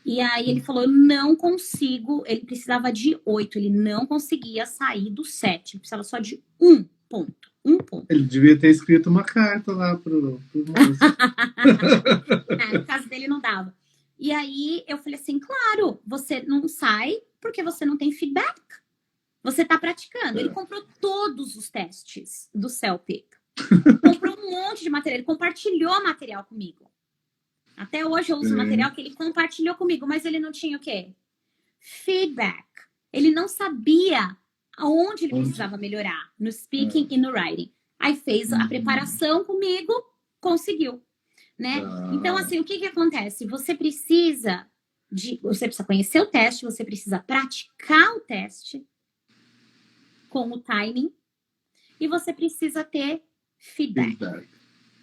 E aí ele falou, eu não consigo. Ele precisava de 8, ele não conseguia sair do 7. Precisava só de 1 ponto. 1 ponto. Ele devia ter escrito uma carta lá pro moço. No caso dele não dava. E aí eu falei assim, claro, você não sai porque você não tem feedback. Você tá praticando. Ele comprou todos os testes do CELPIP. Comprou um monte de material. Ele compartilhou material comigo. Até hoje eu uso o material que ele compartilhou comigo, mas ele não tinha o quê? Feedback. Ele não sabia aonde ele precisava melhorar, no speaking e no writing. Aí fez a preparação comigo, conseguiu, né? Então, assim, o que acontece? Você precisa conhecer o teste, você precisa praticar o teste com o timing e você precisa ter feedback.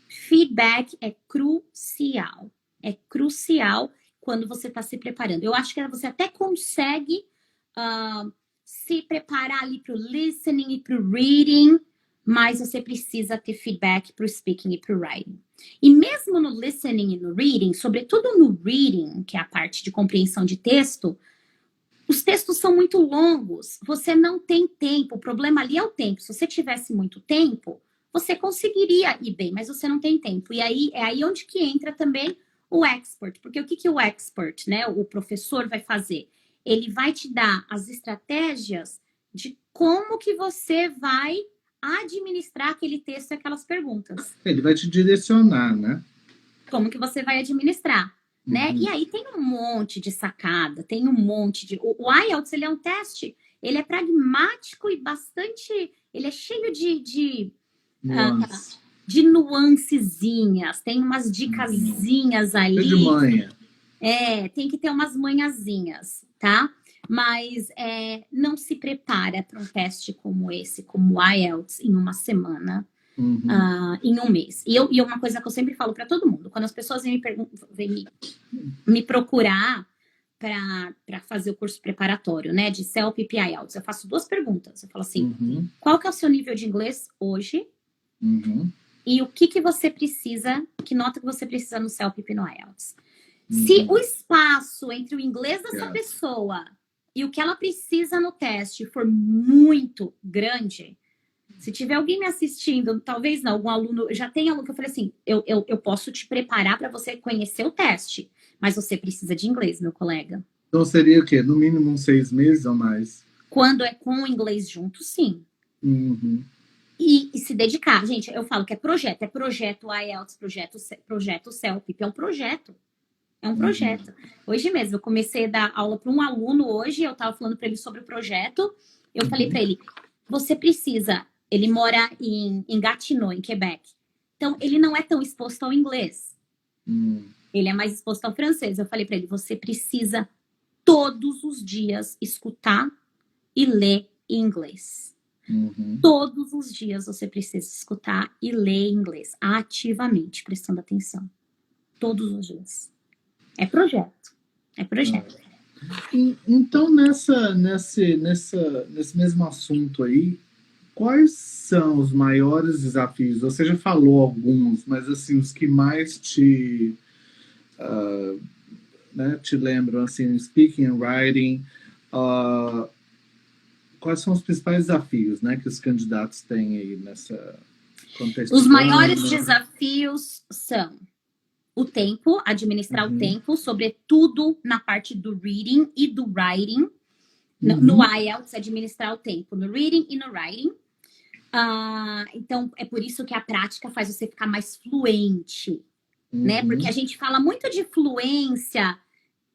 Feedback é crucial. É crucial quando você está se preparando. Eu acho que você até consegue se preparar ali para o listening e para o reading, mas você precisa ter feedback para o speaking e para o writing. E mesmo no listening e no reading, sobretudo no reading, que é a parte de compreensão de texto, os textos são muito longos. Você não tem tempo. O problema ali é o tempo. Se você tivesse muito tempo, você conseguiria ir bem, mas você não tem tempo. E aí é aí onde que entra também o expert. Porque o que o expert, né, o professor vai fazer? Ele vai te dar as estratégias de como que você vai administrar aquele texto e aquelas perguntas. Ele vai te direcionar, né? Como que você vai administrar, né? E aí tem um monte de sacada, tem um monte de... O IELTS, ele é um teste, ele é pragmático e bastante... Ele é cheio de nuancezinhas, tem umas dicasinhas ali. É de manha. Tem que ter umas manhãzinhas, tá? Mas não se prepara para um teste como esse, como o IELTS, em uma semana, em um mês. E uma coisa que eu sempre falo para todo mundo, quando as pessoas vêm me procurar para fazer o curso preparatório, né, de CELPIP e IELTS, eu faço 2 perguntas. Eu falo assim, qual que é o seu nível de inglês hoje? E o que você precisa, que nota que você precisa no CELPIP e no IELTS? Se o espaço entre o inglês dessa pessoa e o que ela precisa no teste for muito grande, se tiver alguém me assistindo, talvez não, algum aluno, já tem aluno que eu falei assim, eu posso te preparar para você conhecer o teste, mas você precisa de inglês, meu colega. Então seria o quê? No mínimo uns 6 meses ou mais? Quando é com o inglês junto, sim. E se dedicar. Gente, eu falo que é projeto IELTS, projeto CELPIP, é um projeto. É um projeto. Hoje mesmo, eu comecei a dar aula para um aluno hoje, eu estava falando para ele sobre o projeto, eu falei para ele, você precisa, ele mora em Gatineau, em Quebec, então ele não é tão exposto ao inglês, ele é mais exposto ao francês. Eu falei para ele, você precisa todos os dias escutar e ler em inglês. Todos os dias você precisa escutar e ler em inglês, ativamente, prestando atenção. Todos os dias. É projeto. Então, nesse mesmo assunto aí, quais são os maiores desafios? Você já falou alguns, mas assim, os que mais te né, te lembram, assim, speaking and writing, quais são os principais desafios, né, que os candidatos têm aí nessa contexto? Os maiores desafios são o tempo, administrar o tempo, sobretudo na parte do reading e do writing. No IELTS, administrar o tempo no reading e no writing. Então, é por isso que a prática faz você ficar mais fluente, né? Porque a gente fala muito de fluência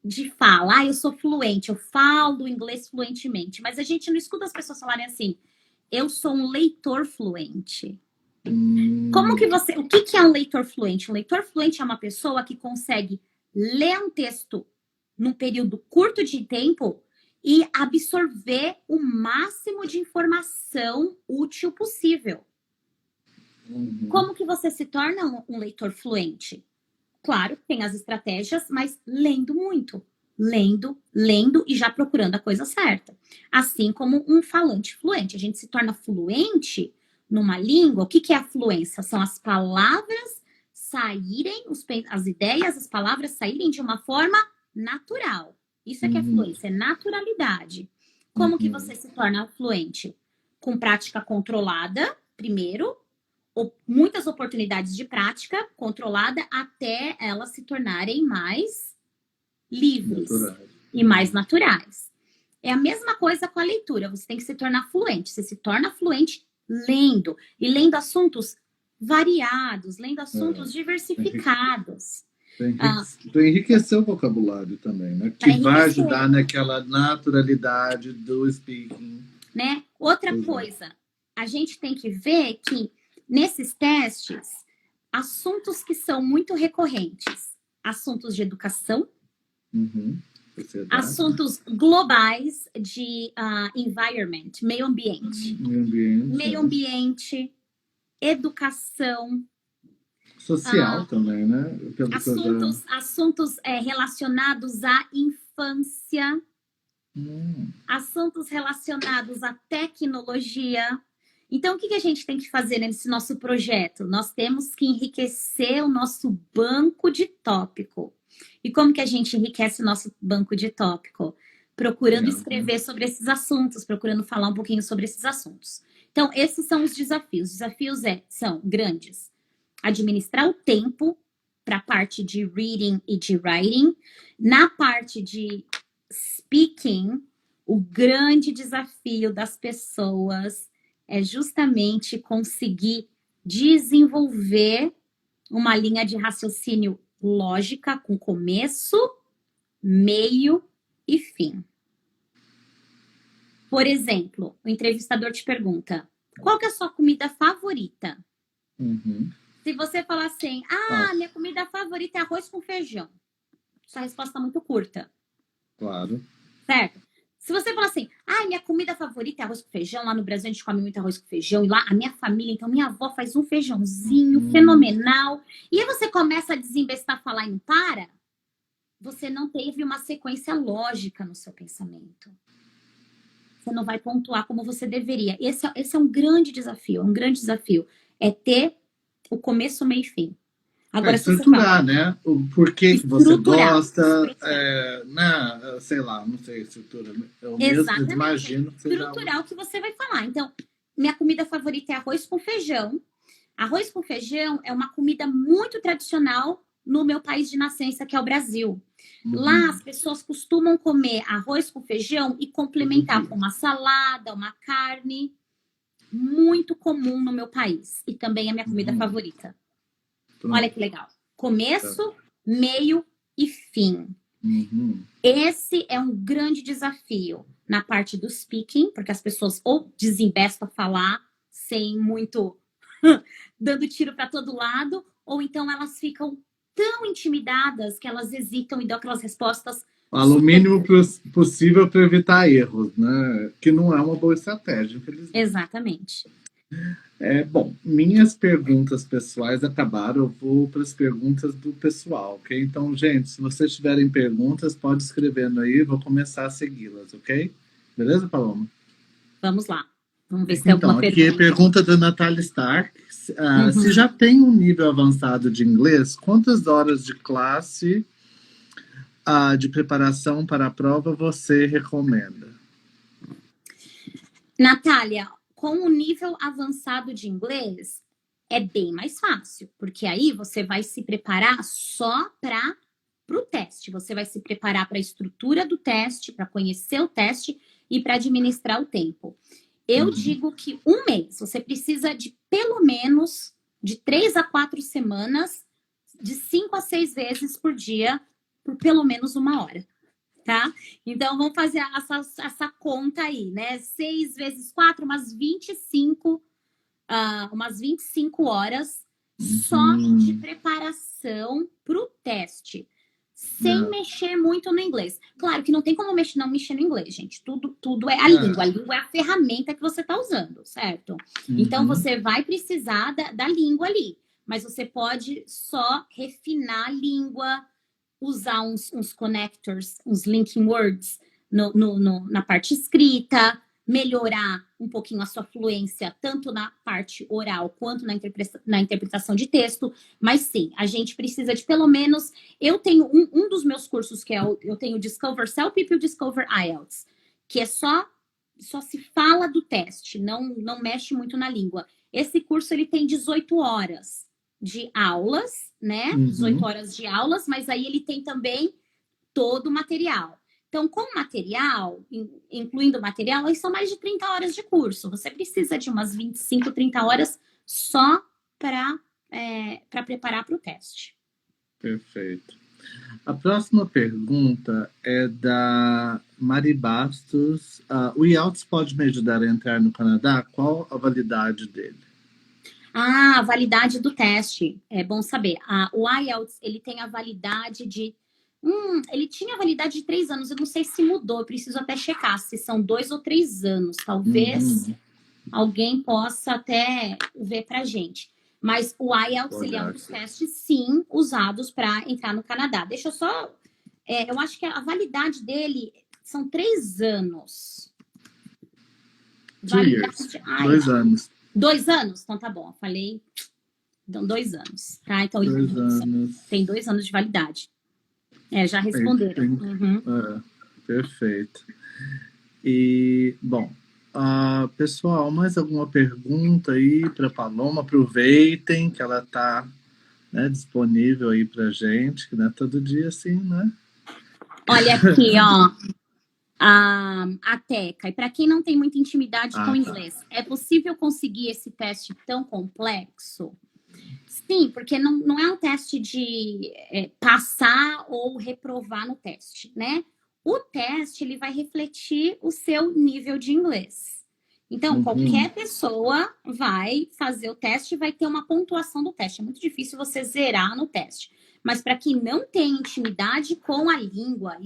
de fala. Eu sou fluente, eu falo inglês fluentemente. Mas a gente não escuta as pessoas falarem assim, eu sou um leitor fluente. Como que você... O que é um leitor fluente? Um leitor fluente é uma pessoa que consegue ler um texto num período curto de tempo e absorver o máximo de informação útil possível. Como que você se torna um leitor fluente? Claro, tem as estratégias, mas lendo muito. Lendo e já procurando a coisa certa. Assim como um falante fluente. A gente se torna fluente numa língua. O que é a fluência? São as palavras saírem, as ideias, as palavras saírem de uma forma natural. Isso é que é fluência, é naturalidade. Como que você se torna fluente? Com prática controlada, primeiro, muitas oportunidades de prática controlada até elas se tornarem mais livres e mais naturais. É a mesma coisa com a leitura, você tem que se tornar fluente. Você se torna fluente lendo, e lendo assuntos variados, lendo assuntos diversificados. Para enriquecer o vocabulário também, né? Que vai ajudar naquela naturalidade do speaking. Né? Outra coisa, a gente tem que ver que nesses testes, assuntos que são muito recorrentes, assuntos de educação, assuntos globais de environment, meio ambiente, educação, social também, né? Assuntos relacionados à infância, assuntos relacionados à tecnologia. Então, o que a gente tem que fazer nesse nosso projeto? Nós temos que enriquecer o nosso banco de tópico. E como que a gente enriquece o nosso banco de tópico? Procurando escrever sobre esses assuntos, procurando falar um pouquinho sobre esses assuntos. Então, esses são os desafios. Os desafios são grandes. Administrar o tempo para a parte de reading e de writing. Na parte de speaking, o grande desafio das pessoas é justamente conseguir desenvolver uma linha de raciocínio lógica com começo, meio e fim. Por exemplo, o entrevistador te pergunta, qual que é a sua comida favorita? Se você falar assim, minha comida favorita é arroz com feijão. Sua resposta é muito curta. Claro. Certo? Se você falar assim, minha comida favorita é arroz com feijão, lá no Brasil a gente come muito arroz com feijão, e lá a minha família, então minha avó faz um feijãozinho fenomenal, e aí você começa a desembestar, falar e não para, você não teve uma sequência lógica no seu pensamento. Você não vai pontuar como você deveria. Esse é um grande desafio, é ter o começo, meio e fim. Agora, estruturar, né? O porquê que você gosta, né? Sei lá, não sei, estrutura. Eu mesmo imagino que estruturar o que você vai falar. Então, minha comida favorita é arroz com feijão. Arroz com feijão é uma comida muito tradicional no meu país de nascença, que é o Brasil. Lá, as pessoas costumam comer arroz com feijão e complementar com uma salada, uma carne. Muito comum no meu país. E também é minha comida favorita. Olha que legal. Começo, meio e fim. Esse é um grande desafio na parte do speaking, porque as pessoas ou desembestam a falar sem muito dando tiro para todo lado, ou então elas ficam tão intimidadas que elas hesitam e dão aquelas respostas. Fala o mínimo possível para evitar erros, né? Que não é uma boa estratégia, infelizmente. Exatamente. Bom, minhas perguntas pessoais acabaram, eu vou para as perguntas do pessoal, ok? Então, gente, se vocês tiverem perguntas, pode escrevendo aí, vou começar a segui-las, ok? Beleza, Paloma? Vamos lá. Vamos ver se tem alguma pergunta. Aqui, pergunta da Natália Stark. Se já tem um nível avançado de inglês, quantas horas de classe de preparação para a prova você recomenda? Natália, com o nível avançado de inglês, é bem mais fácil, porque aí você vai se preparar só para o teste. Você vai se preparar para a estrutura do teste, para conhecer o teste e para administrar o tempo. Eu digo que 1 mês, você precisa de pelo menos de 3 a 4 semanas, de 5 a 6 vezes por dia, por pelo menos 1 hora. Tá? Então, vamos fazer essa conta aí, né? 6 vezes 4, umas 25 horas só de preparação para o teste, sem mexer muito no inglês. Claro que não tem como não mexer no inglês, gente. Tudo é a língua. A língua é a ferramenta que você está usando, certo? Então, você vai precisar da língua ali. Mas você pode só refinar a língua, usar uns connectors, uns linking words na parte escrita, melhorar um pouquinho a sua fluência, tanto na parte oral quanto na interpretação de texto. Mas sim, a gente precisa de pelo menos... Eu tenho um dos meus cursos, que eu tenho o Discover Self-Pip e o Discover IELTS, que é só se fala do teste, não mexe muito na língua. Esse curso, ele tem 18 horas de aulas, né? 18 horas de aulas, mas aí ele tem também todo o material. Então, com material, incluindo material, aí são mais de 30 horas de curso. Você precisa de umas 25, 30 horas só para preparar para o teste. Perfeito. A próxima pergunta é da Mari Bastos. O IELTS pode me ajudar a entrar no Canadá? Qual a validade dele? A validade do teste, é bom saber. O IELTS, ele tem a validade de... ele tinha a validade de 3 anos, eu não sei se mudou, eu preciso até checar se são 2 ou 3 anos. Talvez alguém possa até ver pra gente. Mas o IELTS, ele é um dos testes, sim, usados para entrar no Canadá. Deixa eu só... eu acho que a validade dele são 3 anos. 2 years. 2 anos. 2 anos? Então tá bom, eu falei. Então, 2 anos, tá? Então, 2 anos. Tem 2 anos de validade. Já responderam. Perfeito. E, bom, pessoal, mais alguma pergunta aí para Paloma? Aproveitem que ela está, né, disponível aí para gente, que não é todo dia assim, né? Olha aqui, ó. A Teca. E para quem não tem muita intimidade com inglês, é possível conseguir esse teste tão complexo? Sim, porque não é um teste de passar ou reprovar no teste, né? O teste, ele vai refletir o seu nível de inglês. Então, qualquer pessoa vai fazer o teste e vai ter uma pontuação do teste. É muito difícil você zerar no teste. Mas para quem não tem intimidade com a língua,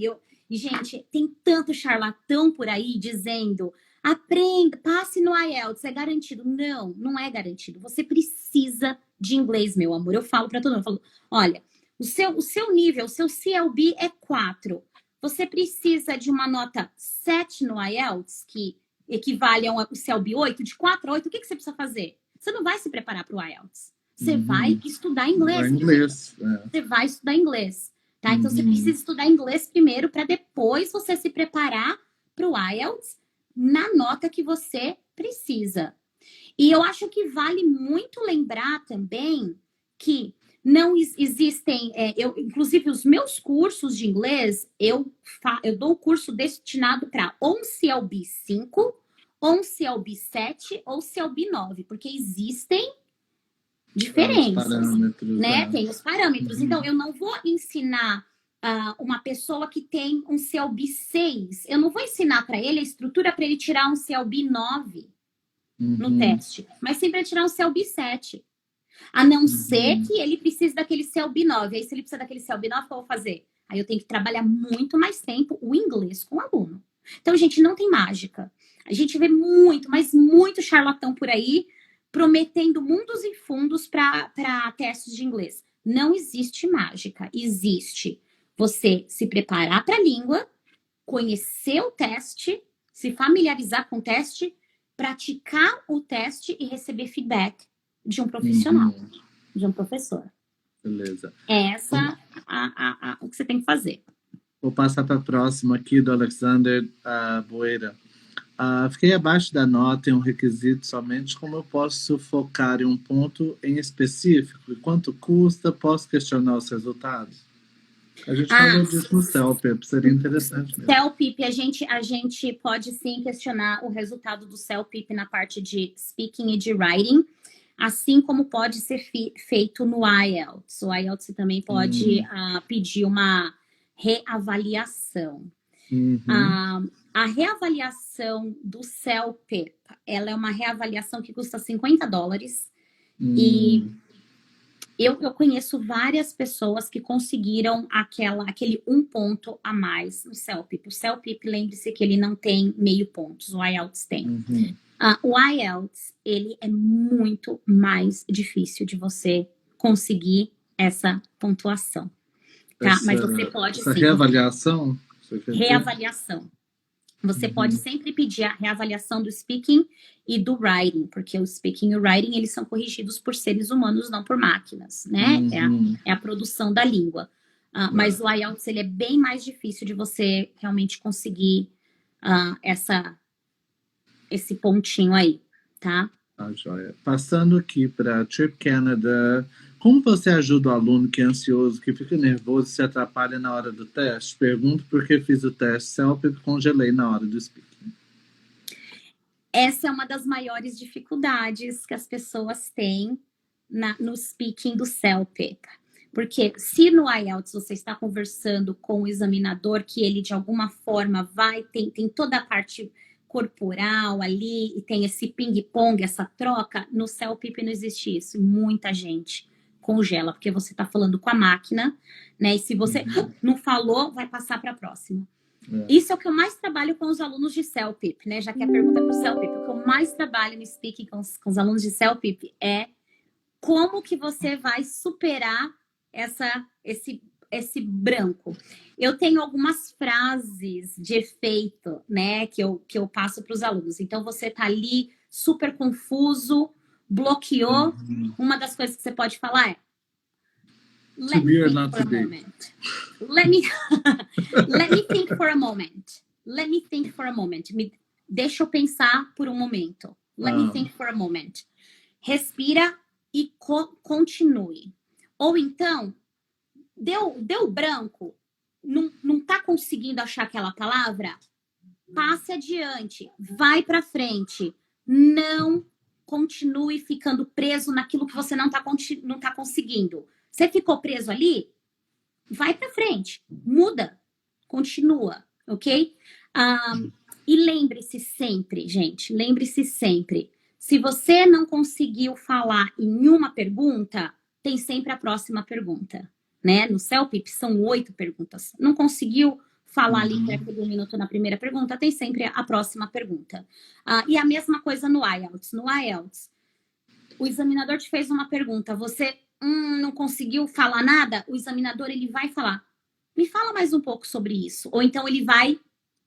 e, gente, tem tanto charlatão por aí dizendo: aprenda, passe no IELTS, é garantido. Não é garantido. Você precisa de inglês, meu amor. Eu falo para todo mundo, eu falo, olha, o seu nível, o seu CLB é 4. Você precisa de uma nota 7 no IELTS, que equivale a um CLB 8, de 4 a 8. O que você precisa fazer? Você não vai se preparar para o IELTS. Você vai estudar inglês. Você vai estudar inglês. Tá? Então, você precisa estudar inglês primeiro para depois você se preparar para o IELTS na nota que você precisa. E eu acho que vale muito lembrar também que não existem... inclusive, os meus cursos de inglês, eu dou o curso destinado para ou um CLB 5, ou um CLB 7, ou CLB 9, porque existem diferenças, né? Tem os parâmetros. Então, eu não vou ensinar uma pessoa que tem um CLB 6, eu não vou ensinar para ele a estrutura para ele tirar um CLB 9 no teste, mas sim para tirar um CLB 7. A não ser que ele precise daquele CLB 9. Aí, se ele precisa daquele CLB 9, o que eu vou fazer? Aí eu tenho que trabalhar muito mais tempo o inglês com o aluno. Então, gente, não tem mágica. A gente vê muito, mas muito charlatão por aí, prometendo mundos e fundos para testes de inglês. Não existe mágica. Existe você se preparar para a língua, conhecer o teste, se familiarizar com o teste, praticar o teste e receber feedback de um profissional, de um professor. Beleza. Essa o que você tem que fazer. Vou passar para a próxima aqui do Alexander Boeira. Fiquei abaixo da nota em um requisito somente. Como eu posso focar em um ponto em específico? E quanto custa? Posso questionar os resultados? A gente falou disso no CELPIP, seria interessante mesmo. CELPIP, a gente pode sim questionar o resultado do CELPIP na parte de speaking e de writing, assim como pode ser feito no IELTS. O IELTS também pode pedir uma reavaliação. A reavaliação do CELPIP, ela é uma reavaliação que custa $50. E eu conheço várias pessoas que conseguiram aquele 1 ponto a mais no CELPIP. O CELPIP, lembre-se que ele não tem meio pontos, o IELTS tem. O IELTS, ele é muito mais difícil de você conseguir essa pontuação. Tá? Mas você pode sim. Reavaliação? Reavaliação. Você pode sempre pedir a reavaliação do speaking e do writing, porque o speaking e o writing, eles são corrigidos por seres humanos, não por máquinas, né? É a produção da língua. Mas o IELTS, ele é bem mais difícil de você realmente conseguir esse pontinho aí, tá? Joia. Passando aqui para Trip Canada, como você ajuda o aluno que é ansioso, que fica nervoso e se atrapalha na hora do teste? Pergunto porque fiz o teste CELPIP e congelei na hora do speaking. Essa é uma das maiores dificuldades que as pessoas têm no speaking do CELPIP. Porque se no IELTS você está conversando com o examinador, que ele de alguma forma tem toda a parte corporal ali, e tem esse ping-pong, essa troca, no CELPIP não existe isso. Muita gente congela, porque você está falando com a máquina, né? E se você não falou, vai passar para a próxima. Isso é o que eu mais trabalho com os alunos de CELPIP, né? Já que a pergunta é para o CELPIP, o que eu mais trabalho no speaking com os alunos de CELPIP é como que você vai superar esse branco. Eu tenho algumas frases de efeito, né, que eu passo para os alunos. Então, você tá ali super confuso, bloqueou. Uma das coisas que você pode falar é let me think for a moment. Let me think for a moment. Let me think for a moment. Deixa eu pensar por um momento. Let me think for a moment. Respira e continue. Ou então, deu branco, não tá conseguindo achar aquela palavra? Passe adiante, vai para frente. Não continue ficando preso naquilo que você não tá conseguindo. Você ficou preso ali? Vai para frente, muda, continua, ok? E lembre-se sempre, gente, lembre-se sempre, se você não conseguiu falar em uma pergunta, tem sempre a próxima pergunta, né? No CELPIP são 8 perguntas. Não conseguiu falar ali por aquele 1 minuto na primeira pergunta, tem sempre a próxima pergunta. E a mesma coisa no IELTS. No IELTS, o examinador te fez uma pergunta, você não conseguiu falar nada, o examinador ele vai falar, me fala mais um pouco sobre isso. Ou então ele vai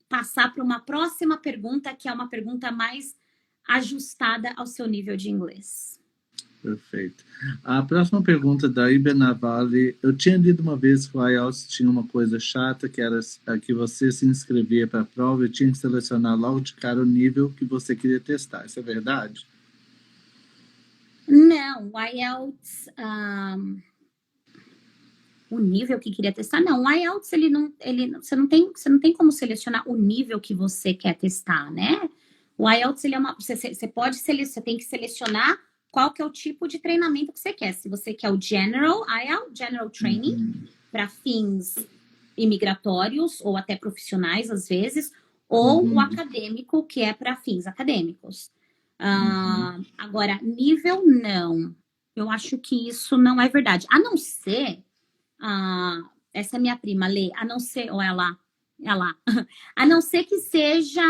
passar para uma próxima pergunta, que é uma pergunta mais ajustada ao seu nível de inglês. Perfeito. A próxima pergunta da Iber Navalli. Eu tinha lido uma vez que o IELTS tinha uma coisa chata, que era que você se inscrevia para a prova e tinha que selecionar logo de cara o nível que você queria testar. Isso é verdade? Não, o IELTS... o nível que queria testar, não. O IELTS, você não tem como selecionar o nível que você quer testar, né? O IELTS, ele é você tem que selecionar qual que é o tipo de treinamento que você quer. Se você quer o General IELTS, General Training, para fins imigratórios ou até profissionais, às vezes, ou o acadêmico, que é para fins acadêmicos. Agora, nível, não. Eu acho que isso não é verdade. A não ser... essa é minha prima, Lê. A não ser... Ou ela... A não ser que seja...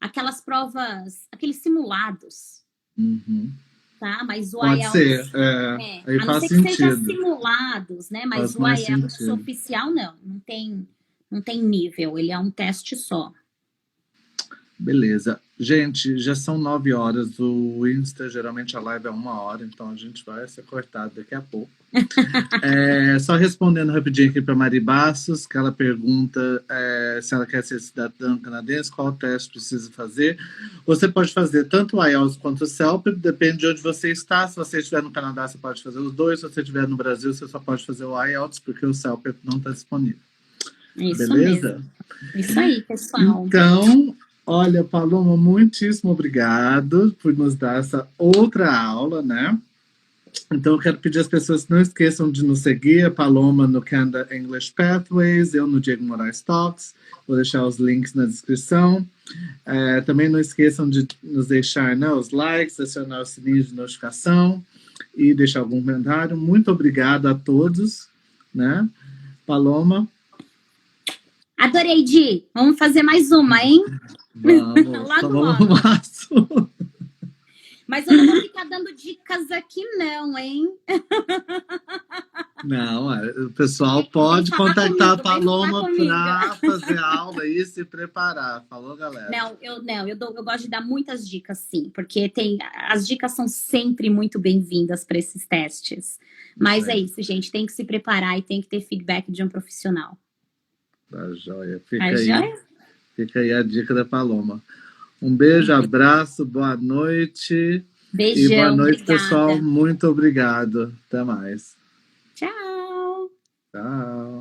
aquelas provas... Aqueles simulados. Tá? Mas o Pode IELTS... ser. A não ser que seja simulados, né? Mas o IELTS oficial, não. Não tem nível. Ele é um teste só. Beleza. Gente, já são 9 horas. O Insta, geralmente a live é 1 hora, então a gente vai ser cortado daqui a pouco. Só respondendo rapidinho aqui para Mari Bastos, que ela pergunta se ela quer ser cidadã canadense, qual teste precisa fazer. Você pode fazer tanto o IELTS quanto o CELP, depende de onde você está. Se você estiver no Canadá, você pode fazer os dois. Se você estiver no Brasil, você só pode fazer o IELTS, porque o CELP não está disponível. Isso Beleza? mesmo. Isso aí, pessoal. Então, olha, Paloma, muitíssimo obrigado por nos dar essa outra aula, né? Então, eu quero pedir às pessoas que não esqueçam de nos seguir, a Paloma no Canada English Pathways, eu no Diego Moraes Talks, vou deixar os links na descrição. Também não esqueçam de nos deixar, né, os likes, acionar o sininho de notificação e deixar algum comentário. Muito obrigado a todos, né? Paloma? Adorei, Di. Vamos fazer mais uma, hein? Vamos, logo. Máximo. Mas eu não vou ficar dando dicas aqui não, hein? Não, o pessoal pode contactar a Paloma para fazer aula e se preparar. Falou, galera? Eu gosto de dar muitas dicas, sim, porque as dicas são sempre muito bem-vindas para esses testes. Mas é isso, gente, tem que se preparar e tem que ter feedback de um profissional. Tá joia. Fica aí a dica da Paloma. Um beijo, abraço, boa noite. Beijão, e boa noite, obrigada. pessoal. Muito obrigado. Até mais. Tchau. Tchau.